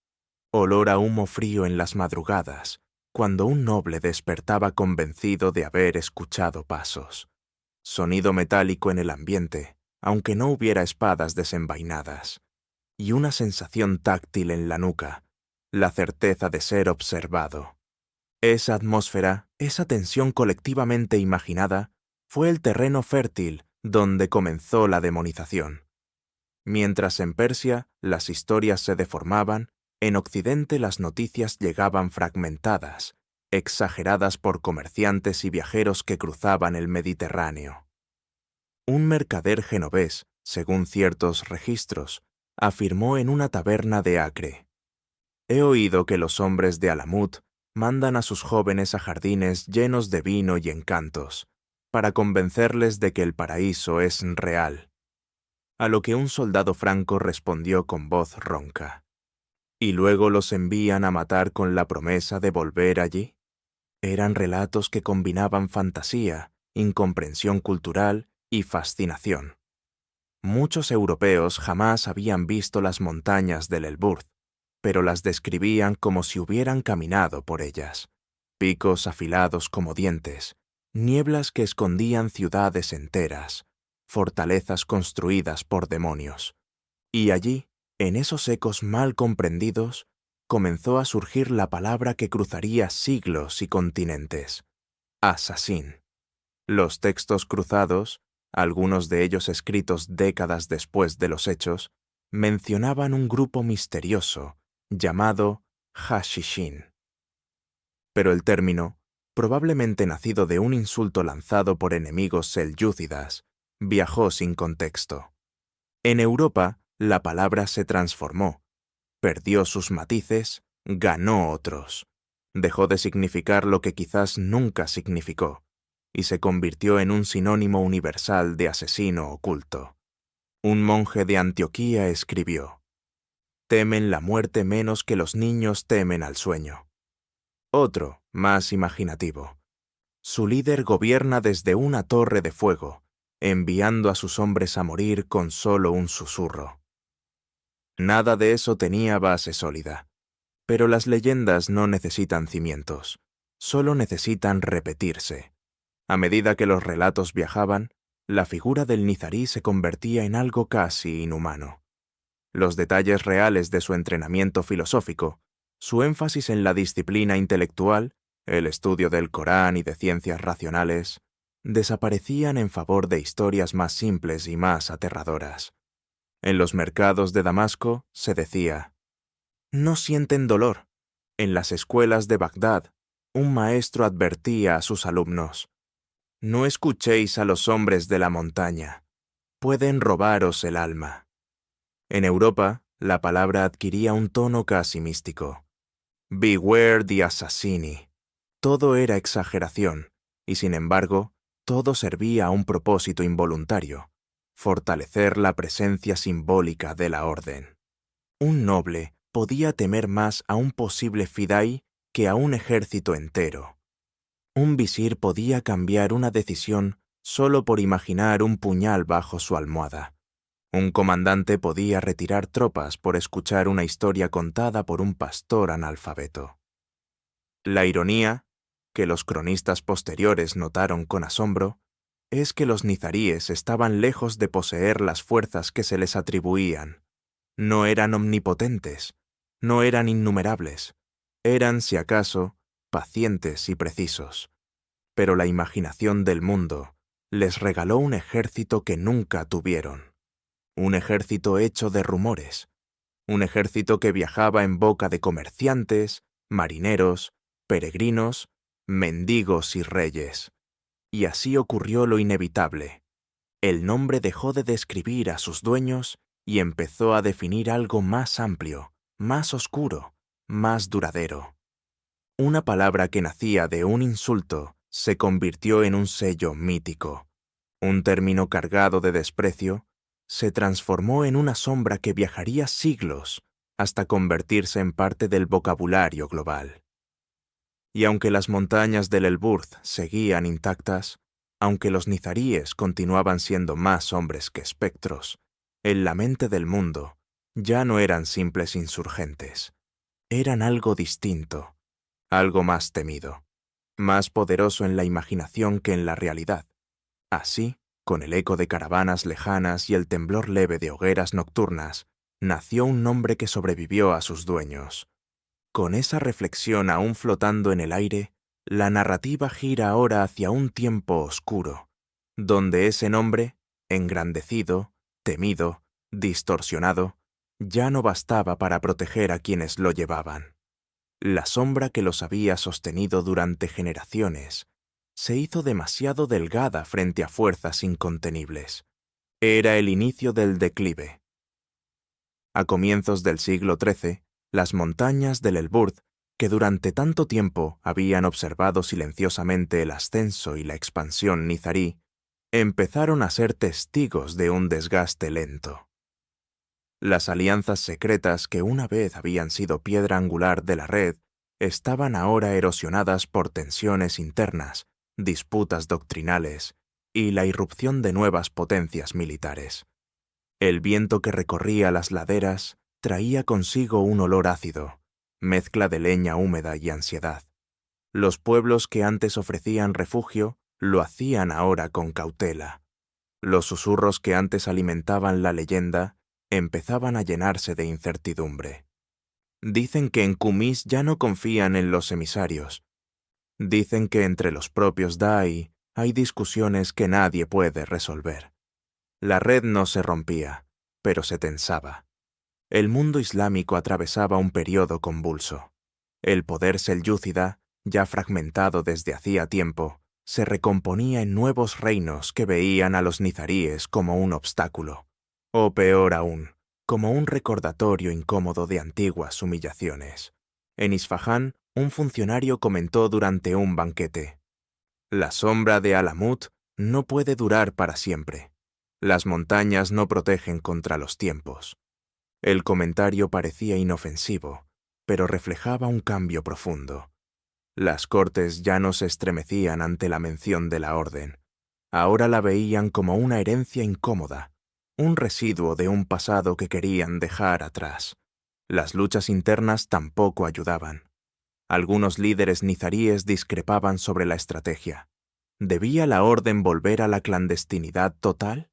Olor a humo frío en las madrugadas, cuando un noble despertaba convencido de haber escuchado pasos. Sonido metálico en el ambiente, aunque no hubiera espadas desenvainadas. Y una sensación táctil en la nuca, la certeza de ser observado. Esa atmósfera, esa tensión colectivamente imaginada, fue el terreno fértil donde comenzó la demonización. Mientras en Persia las historias se deformaban, en Occidente las noticias llegaban fragmentadas, exageradas por comerciantes y viajeros que cruzaban el Mediterráneo. Un mercader genovés, según ciertos registros, afirmó en una taberna de Acre: «He oído que los hombres de Alamut mandan a sus jóvenes a jardines llenos de vino y encantos, para convencerles de que el paraíso es real». A lo que un soldado franco respondió con voz ronca: «¿Y luego los envían a matar con la promesa de volver allí?». Eran relatos que combinaban fantasía, incomprensión cultural y fascinación. Muchos europeos jamás habían visto las montañas del Elburz, pero las describían como si hubieran caminado por ellas. Picos afilados como dientes, nieblas que escondían ciudades enteras, fortalezas construidas por demonios. Y allí, en esos ecos mal comprendidos, comenzó a surgir la palabra que cruzaría siglos y continentes: asesín. Los textos cruzados, algunos de ellos escritos décadas después de los hechos, mencionaban un grupo misterioso llamado Hashishin. Pero el término, probablemente nacido de un insulto lanzado por enemigos selyúcidas, viajó sin contexto. En Europa, la palabra se transformó, perdió sus matices, ganó otros. Dejó de significar lo que quizás nunca significó, y se convirtió en un sinónimo universal de asesino oculto. Un monje de Antioquía escribió: «Temen la muerte menos que los niños temen al sueño». Otro, más imaginativo: «Su líder gobierna desde una torre de fuego, enviando a sus hombres a morir con solo un susurro». Nada de eso tenía base sólida. Pero las leyendas no necesitan cimientos, solo necesitan repetirse. A medida que los relatos viajaban, la figura del Nizarí se convertía en algo casi inhumano. Los detalles reales de su entrenamiento filosófico, su énfasis en la disciplina intelectual, el estudio del Corán y de ciencias racionales, desaparecían en favor de historias más simples y más aterradoras. En los mercados de Damasco se decía: «No sienten dolor». En las escuelas de Bagdad, un maestro advertía a sus alumnos: «No escuchéis a los hombres de la montaña, pueden robaros el alma». En Europa, la palabra adquiría un tono casi místico. «Beware the assassini». Todo era exageración, y sin embargo, todo servía a un propósito involuntario: fortalecer la presencia simbólica de la orden. Un noble podía temer más a un posible fidai que a un ejército entero. Un visir podía cambiar una decisión solo por imaginar un puñal bajo su almohada. Un comandante podía retirar tropas por escuchar una historia contada por un pastor analfabeto. La ironía, que los cronistas posteriores notaron con asombro, es que los nizaríes estaban lejos de poseer las fuerzas que se les atribuían. No eran omnipotentes, no eran innumerables, eran, si acaso, pacientes y precisos. Pero la imaginación del mundo les regaló un ejército que nunca tuvieron. Un ejército hecho de rumores, un ejército que viajaba en boca de comerciantes, marineros, peregrinos, mendigos y reyes. Y así ocurrió lo inevitable. El nombre dejó de describir a sus dueños y empezó a definir algo más amplio, más oscuro, más duradero. Una palabra que nacía de un insulto se convirtió en un sello mítico. Un término cargado de desprecio se transformó en una sombra que viajaría siglos hasta convertirse en parte del vocabulario global. Y aunque las montañas del Elburz seguían intactas, aunque los nizaríes continuaban siendo más hombres que espectros, en la mente del mundo, ya no eran simples insurgentes. Eran algo distinto, algo más temido, más poderoso en la imaginación que en la realidad. Así, con el eco de caravanas lejanas y el temblor leve de hogueras nocturnas, nació un nombre que sobrevivió a sus dueños. Con esa reflexión aún flotando en el aire, la narrativa gira ahora hacia un tiempo oscuro, donde ese nombre, engrandecido, temido, distorsionado, ya no bastaba para proteger a quienes lo llevaban. La sombra que los había sostenido durante generaciones se hizo demasiado delgada frente a fuerzas incontenibles. Era el inicio del declive. A comienzos del siglo XIII, las montañas del Elburz, que durante tanto tiempo habían observado silenciosamente el ascenso y la expansión nizarí, empezaron a ser testigos de un desgaste lento. Las alianzas secretas que una vez habían sido piedra angular de la red estaban ahora erosionadas por tensiones internas, disputas doctrinales y la irrupción de nuevas potencias militares. El viento que recorría las laderas traía consigo un olor ácido, mezcla de leña húmeda y ansiedad. Los pueblos que antes ofrecían refugio lo hacían ahora con cautela. Los susurros que antes alimentaban la leyenda empezaban a llenarse de incertidumbre. Dicen que en Kumis ya no confían en los emisarios. Dicen que entre los propios Da'i hay discusiones que nadie puede resolver. La red no se rompía, pero se tensaba. El mundo islámico atravesaba un periodo convulso. El poder selyúcida, ya fragmentado desde hacía tiempo, se recomponía en nuevos reinos que veían a los nizaríes como un obstáculo, o peor aún, como un recordatorio incómodo de antiguas humillaciones. En Isfahán, un funcionario comentó durante un banquete: «La sombra de Alamut no puede durar para siempre. Las montañas no protegen contra los tiempos». El comentario parecía inofensivo, pero reflejaba un cambio profundo. Las cortes ya no se estremecían ante la mención de la orden. Ahora la veían como una herencia incómoda, un residuo de un pasado que querían dejar atrás. Las luchas internas tampoco ayudaban. Algunos líderes nizaríes discrepaban sobre la estrategia. ¿Debía la orden volver a la clandestinidad total?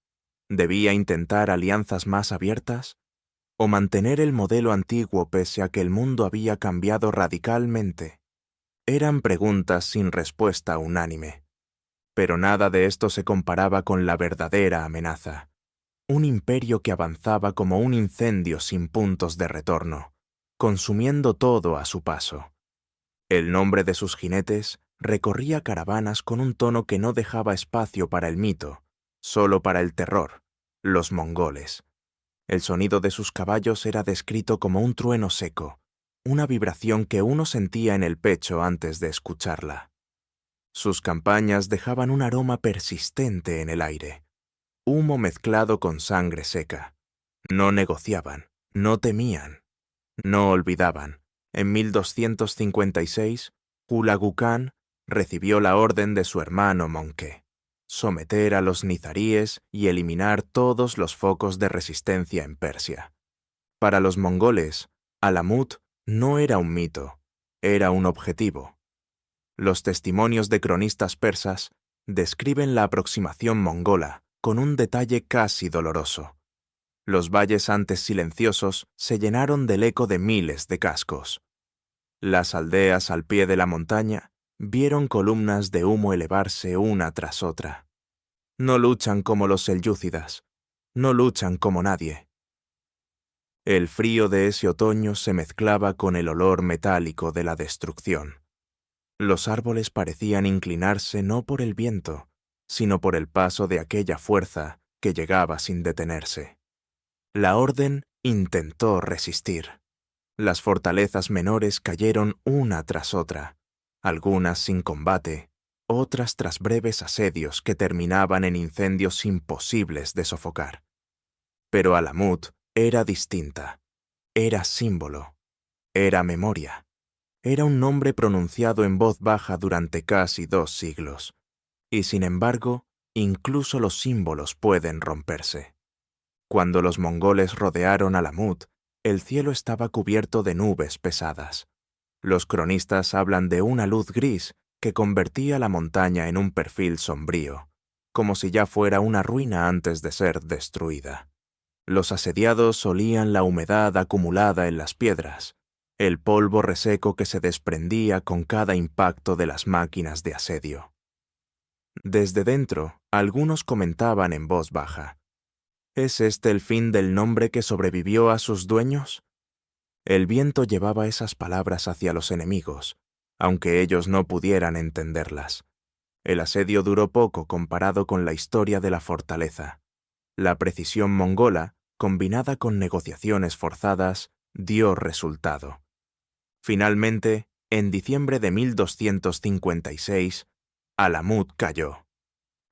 ¿Debía intentar alianzas más abiertas? ¿O mantener el modelo antiguo pese a que el mundo había cambiado radicalmente? Eran preguntas sin respuesta unánime. Pero nada de esto se comparaba con la verdadera amenaza. Un imperio que avanzaba como un incendio sin puntos de retorno, consumiendo todo a su paso. El nombre de sus jinetes recorría caravanas con un tono que no dejaba espacio para el mito, solo para el terror: los mongoles. El sonido de sus caballos era descrito como un trueno seco, una vibración que uno sentía en el pecho antes de escucharla. Sus campañas dejaban un aroma persistente en el aire, humo mezclado con sangre seca. No negociaban, no temían, no olvidaban. En 1256, Hulagu Khan recibió la orden de su hermano Monke: someter a los nizaríes y eliminar todos los focos de resistencia en Persia. Para los mongoles, Alamut no era un mito, era un objetivo. Los testimonios de cronistas persas describen la aproximación mongola con un detalle casi doloroso. Los valles antes silenciosos se llenaron del eco de miles de cascos. Las aldeas al pie de la montaña vieron columnas de humo elevarse una tras otra. No luchan como los selyúcidas, no luchan como nadie. El frío de ese otoño se mezclaba con el olor metálico de la destrucción. Los árboles parecían inclinarse no por el viento, sino por el paso de aquella fuerza que llegaba sin detenerse. La orden intentó resistir. Las fortalezas menores cayeron una tras otra, algunas sin combate, otras tras breves asedios que terminaban en incendios imposibles de sofocar. Pero Alamut era distinta, era símbolo, era memoria, era un nombre pronunciado en voz baja durante casi 2 siglos, y sin embargo, incluso los símbolos pueden romperse. Cuando los mongoles rodearon Alamut, el cielo estaba cubierto de nubes pesadas. Los cronistas hablan de una luz gris que convertía la montaña en un perfil sombrío, como si ya fuera una ruina antes de ser destruida. Los asediados olían la humedad acumulada en las piedras, el polvo reseco que se desprendía con cada impacto de las máquinas de asedio. Desde dentro, algunos comentaban en voz baja: ¿es este el fin del nombre que sobrevivió a sus dueños? El viento llevaba esas palabras hacia los enemigos, aunque ellos no pudieran entenderlas. El asedio duró poco comparado con la historia de la fortaleza. La precisión mongola, combinada con negociaciones forzadas, dio resultado. Finalmente, en diciembre de 1256, Alamut cayó.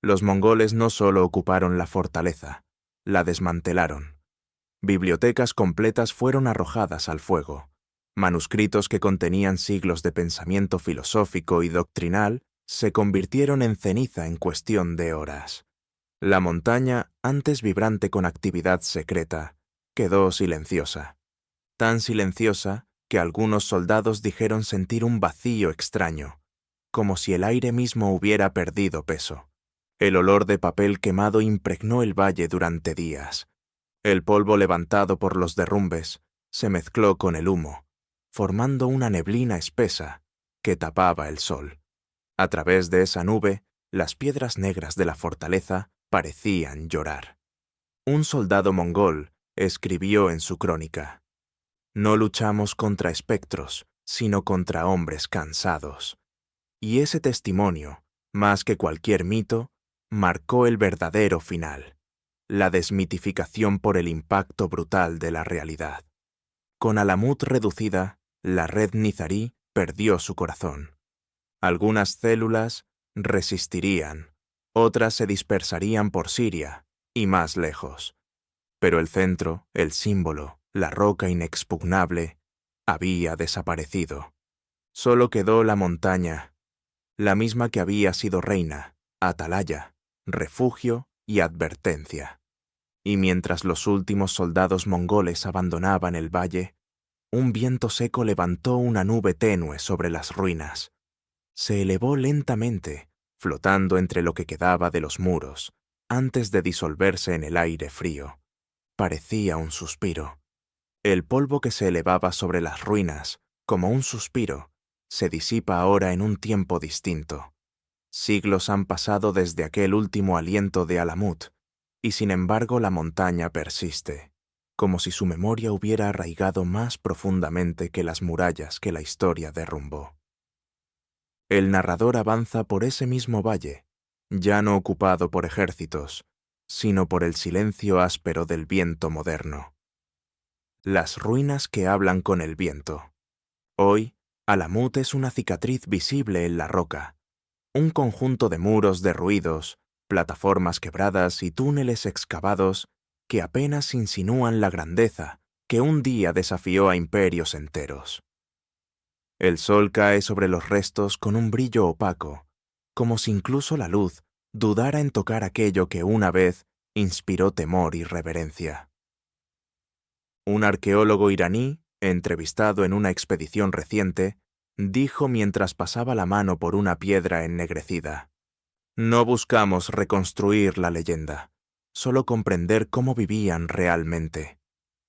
Los mongoles no solo ocuparon la fortaleza, la desmantelaron. Bibliotecas completas fueron arrojadas al fuego. Manuscritos que contenían siglos de pensamiento filosófico y doctrinal se convirtieron en ceniza en cuestión de horas. La montaña, antes vibrante con actividad secreta, quedó silenciosa. Tan silenciosa que algunos soldados dijeron sentir un vacío extraño, como si el aire mismo hubiera perdido peso. El olor de papel quemado impregnó el valle durante días. El polvo levantado por los derrumbes se mezcló con el humo, formando una neblina espesa que tapaba el sol. A través de esa nube, las piedras negras de la fortaleza parecían llorar. Un soldado mongol escribió en su crónica: «No luchamos contra espectros, sino contra hombres cansados». Y ese testimonio, más que cualquier mito, marcó el verdadero final, la desmitificación por el impacto brutal de la realidad. Con Alamut reducida, la red Nizarí perdió su corazón. Algunas células resistirían, otras se dispersarían por Siria y más lejos. Pero el centro, el símbolo, la roca inexpugnable, había desaparecido. Solo quedó la montaña, la misma que había sido reina, atalaya, refugio y advertencia. Y mientras los últimos soldados mongoles abandonaban el valle, un viento seco levantó una nube tenue sobre las ruinas. Se elevó lentamente, flotando entre lo que quedaba de los muros, antes de disolverse en el aire frío. Parecía un suspiro. El polvo que se elevaba sobre las ruinas, como un suspiro, se disipa ahora en un tiempo distinto. Siglos han pasado desde aquel último aliento de Alamut, y sin embargo la montaña persiste, como si su memoria hubiera arraigado más profundamente que las murallas que la historia derrumbó. El narrador avanza por ese mismo valle, ya no ocupado por ejércitos, sino por el silencio áspero del viento moderno. Las ruinas que hablan con el viento. Hoy, Alamut es una cicatriz visible en la roca, un conjunto de muros derruidos, plataformas quebradas y túneles excavados que apenas insinúan la grandeza que un día desafió a imperios enteros. El sol cae sobre los restos con un brillo opaco, como si incluso la luz dudara en tocar aquello que una vez inspiró temor y reverencia. Un arqueólogo iraní, entrevistado en una expedición reciente, dijo mientras pasaba la mano por una piedra ennegrecida: «No buscamos reconstruir la leyenda, solo comprender cómo vivían realmente.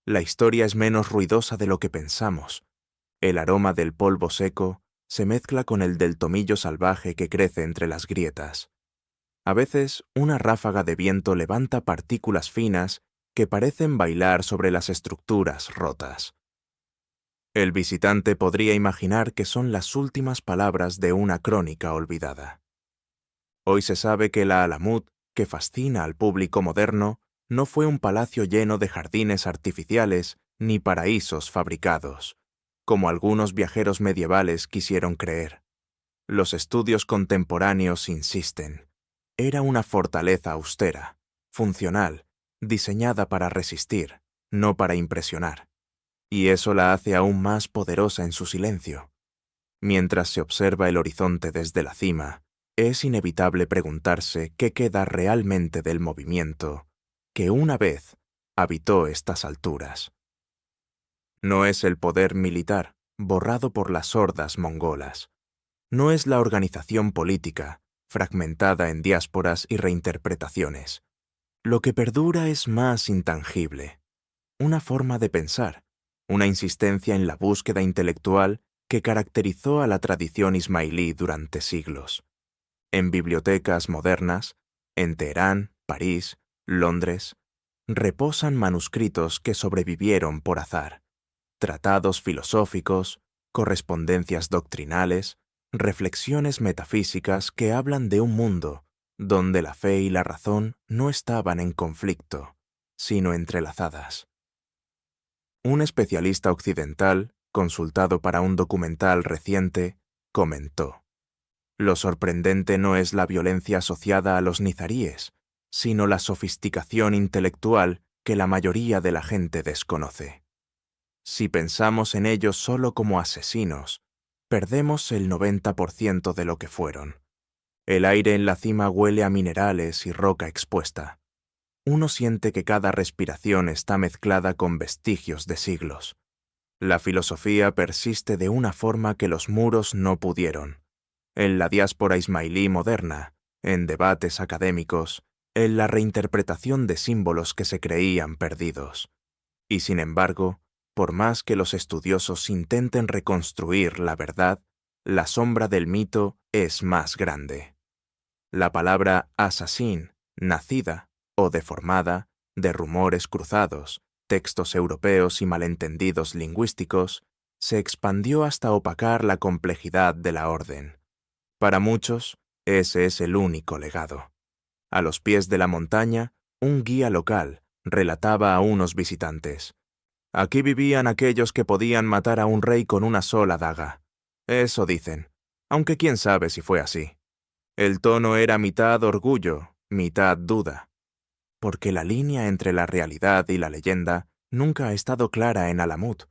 La historia es menos ruidosa de lo que pensamos. El aroma del polvo seco se mezcla con el del tomillo salvaje que crece entre las grietas. A veces, una ráfaga de viento levanta partículas finas que parecen bailar sobre las estructuras rotas». El visitante podría imaginar que son las últimas palabras de una crónica olvidada. Hoy se sabe que la Alamut, que fascina al público moderno, no fue un palacio lleno de jardines artificiales ni paraísos fabricados, como algunos viajeros medievales quisieron creer. Los estudios contemporáneos insisten. Era una fortaleza austera, funcional, diseñada para resistir, no para impresionar. Y eso la hace aún más poderosa en su silencio. Mientras se observa el horizonte desde la cima, es inevitable preguntarse qué queda realmente del movimiento que una vez habitó estas alturas. No es el poder militar, borrado por las hordas mongolas. No es la organización política, fragmentada en diásporas y reinterpretaciones. Lo que perdura es más intangible. Una forma de pensar, una insistencia en la búsqueda intelectual que caracterizó a la tradición ismailí durante siglos. En bibliotecas modernas, en Teherán, París, Londres, reposan manuscritos que sobrevivieron por azar, tratados filosóficos, correspondencias doctrinales, reflexiones metafísicas que hablan de un mundo donde la fe y la razón no estaban en conflicto, sino entrelazadas. Un especialista occidental, consultado para un documental reciente, comentó: «Lo sorprendente no es la violencia asociada a los nizaríes, sino la sofisticación intelectual que la mayoría de la gente desconoce. Si pensamos en ellos solo como asesinos, perdemos el 90% de lo que fueron. El aire en la cima huele a minerales y roca expuesta. Uno siente que cada respiración está mezclada con vestigios de siglos. La filosofía persiste de una forma que los muros no pudieron. En la diáspora ismailí moderna, en debates académicos, en la reinterpretación de símbolos que se creían perdidos. Y sin embargo, por más que los estudiosos intenten reconstruir la verdad, la sombra del mito es más grande. La palabra asasín, nacida o deformada de rumores cruzados, textos europeos y malentendidos lingüísticos, se expandió hasta opacar la complejidad de la orden. Para muchos, ese es el único legado. A los pies de la montaña, un guía local relataba a unos visitantes: «Aquí vivían aquellos que podían matar a un rey con una sola daga. Eso dicen, aunque quién sabe si fue así. El tono era mitad orgullo, mitad duda, porque la línea entre la realidad y la leyenda nunca ha estado clara en Alamut.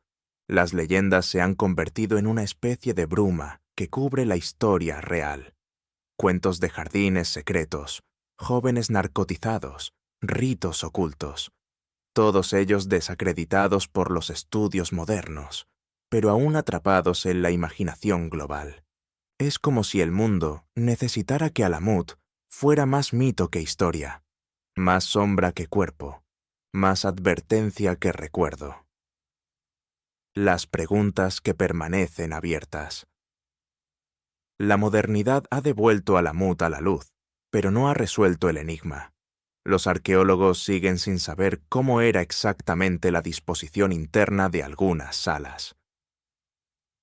Las leyendas se han convertido en una especie de bruma que cubre la historia real. Cuentos de jardines secretos, jóvenes narcotizados, ritos ocultos, todos ellos desacreditados por los estudios modernos, pero aún atrapados en la imaginación global. Es como si el mundo necesitara que Alamut fuera más mito que historia, más sombra que cuerpo, más advertencia que recuerdo». Las preguntas que permanecen abiertas. La modernidad ha devuelto Alamut a la luz, pero no ha resuelto el enigma. Los arqueólogos siguen sin saber cómo era exactamente la disposición interna de algunas salas.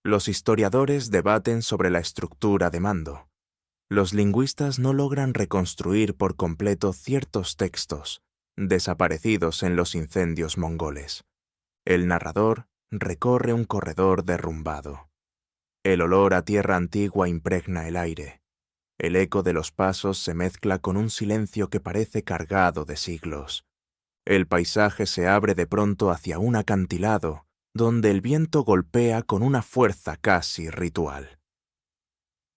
Los historiadores debaten sobre la estructura de mando. Los lingüistas no logran reconstruir por completo ciertos textos, desaparecidos en los incendios mongoles. El narrador recorre un corredor derrumbado. El olor a tierra antigua impregna el aire. El eco de los pasos se mezcla con un silencio que parece cargado de siglos. El paisaje se abre de pronto hacia un acantilado, donde el viento golpea con una fuerza casi ritual.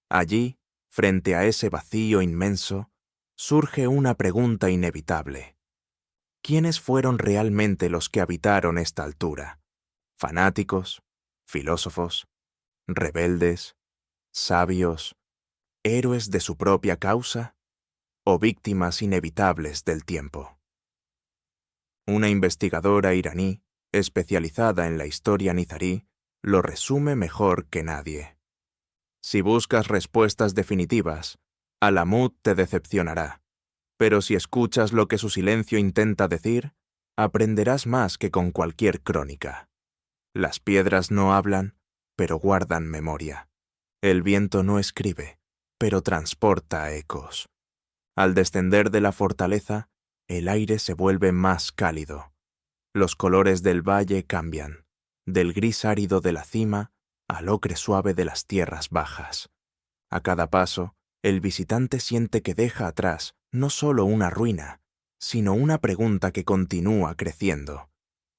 Allí, frente a ese vacío inmenso, surge una pregunta inevitable. ¿Quiénes fueron realmente los que habitaron esta altura? ¿Fanáticos? ¿Filósofos? ¿Rebeldes? ¿Sabios? ¿Héroes de su propia causa? ¿O víctimas inevitables del tiempo? Una investigadora iraní, especializada en la historia nizarí, lo resume mejor que nadie. Si buscas respuestas definitivas, Alamut te decepcionará, pero si escuchas lo que su silencio intenta decir, aprenderás más que con cualquier crónica. Las piedras no hablan, pero guardan memoria. El viento no escribe, pero transporta ecos. Al descender de la fortaleza, el aire se vuelve más cálido. Los colores del valle cambian, del gris árido de la cima al ocre suave de las tierras bajas. A cada paso, el visitante siente que deja atrás no solo una ruina, sino una pregunta que continúa creciendo,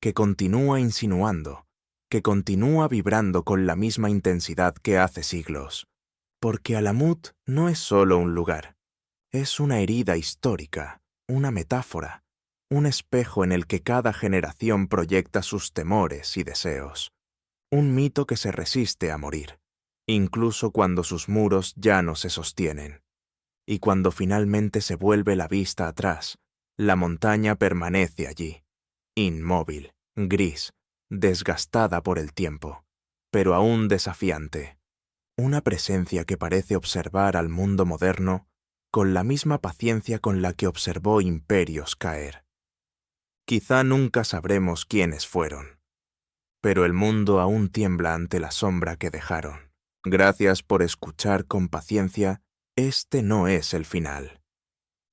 que continúa insinuando, que continúa vibrando con la misma intensidad que hace siglos. Porque Alamut no es solo un lugar, es una herida histórica, una metáfora, un espejo en el que cada generación proyecta sus temores y deseos, un mito que se resiste a morir, incluso cuando sus muros ya no se sostienen. Y cuando finalmente se vuelve la vista atrás, la montaña permanece allí, inmóvil, gris, desgastada por el tiempo, pero aún desafiante. Una presencia que parece observar al mundo moderno con la misma paciencia con la que observó imperios caer. Quizá nunca sabremos quiénes fueron, pero el mundo aún tiembla ante la sombra que dejaron. Gracias por escuchar con paciencia. Este no es el final.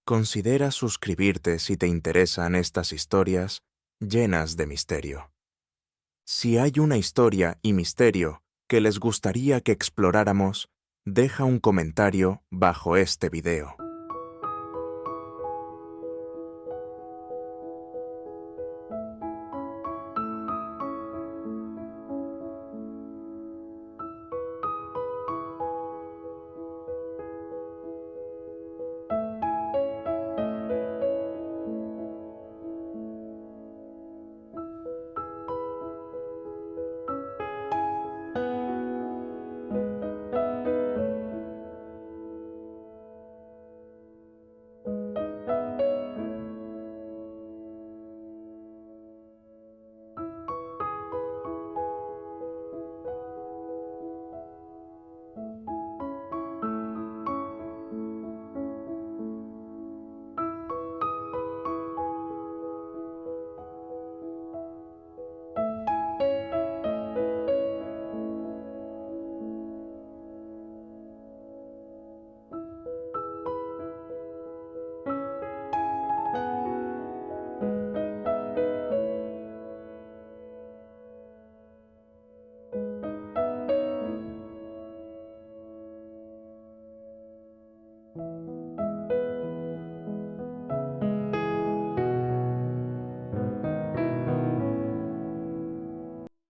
Considera suscribirte si te interesan estas historias llenas de misterio. Si hay una historia y misterio que les gustaría que exploráramos, deja un comentario bajo este video.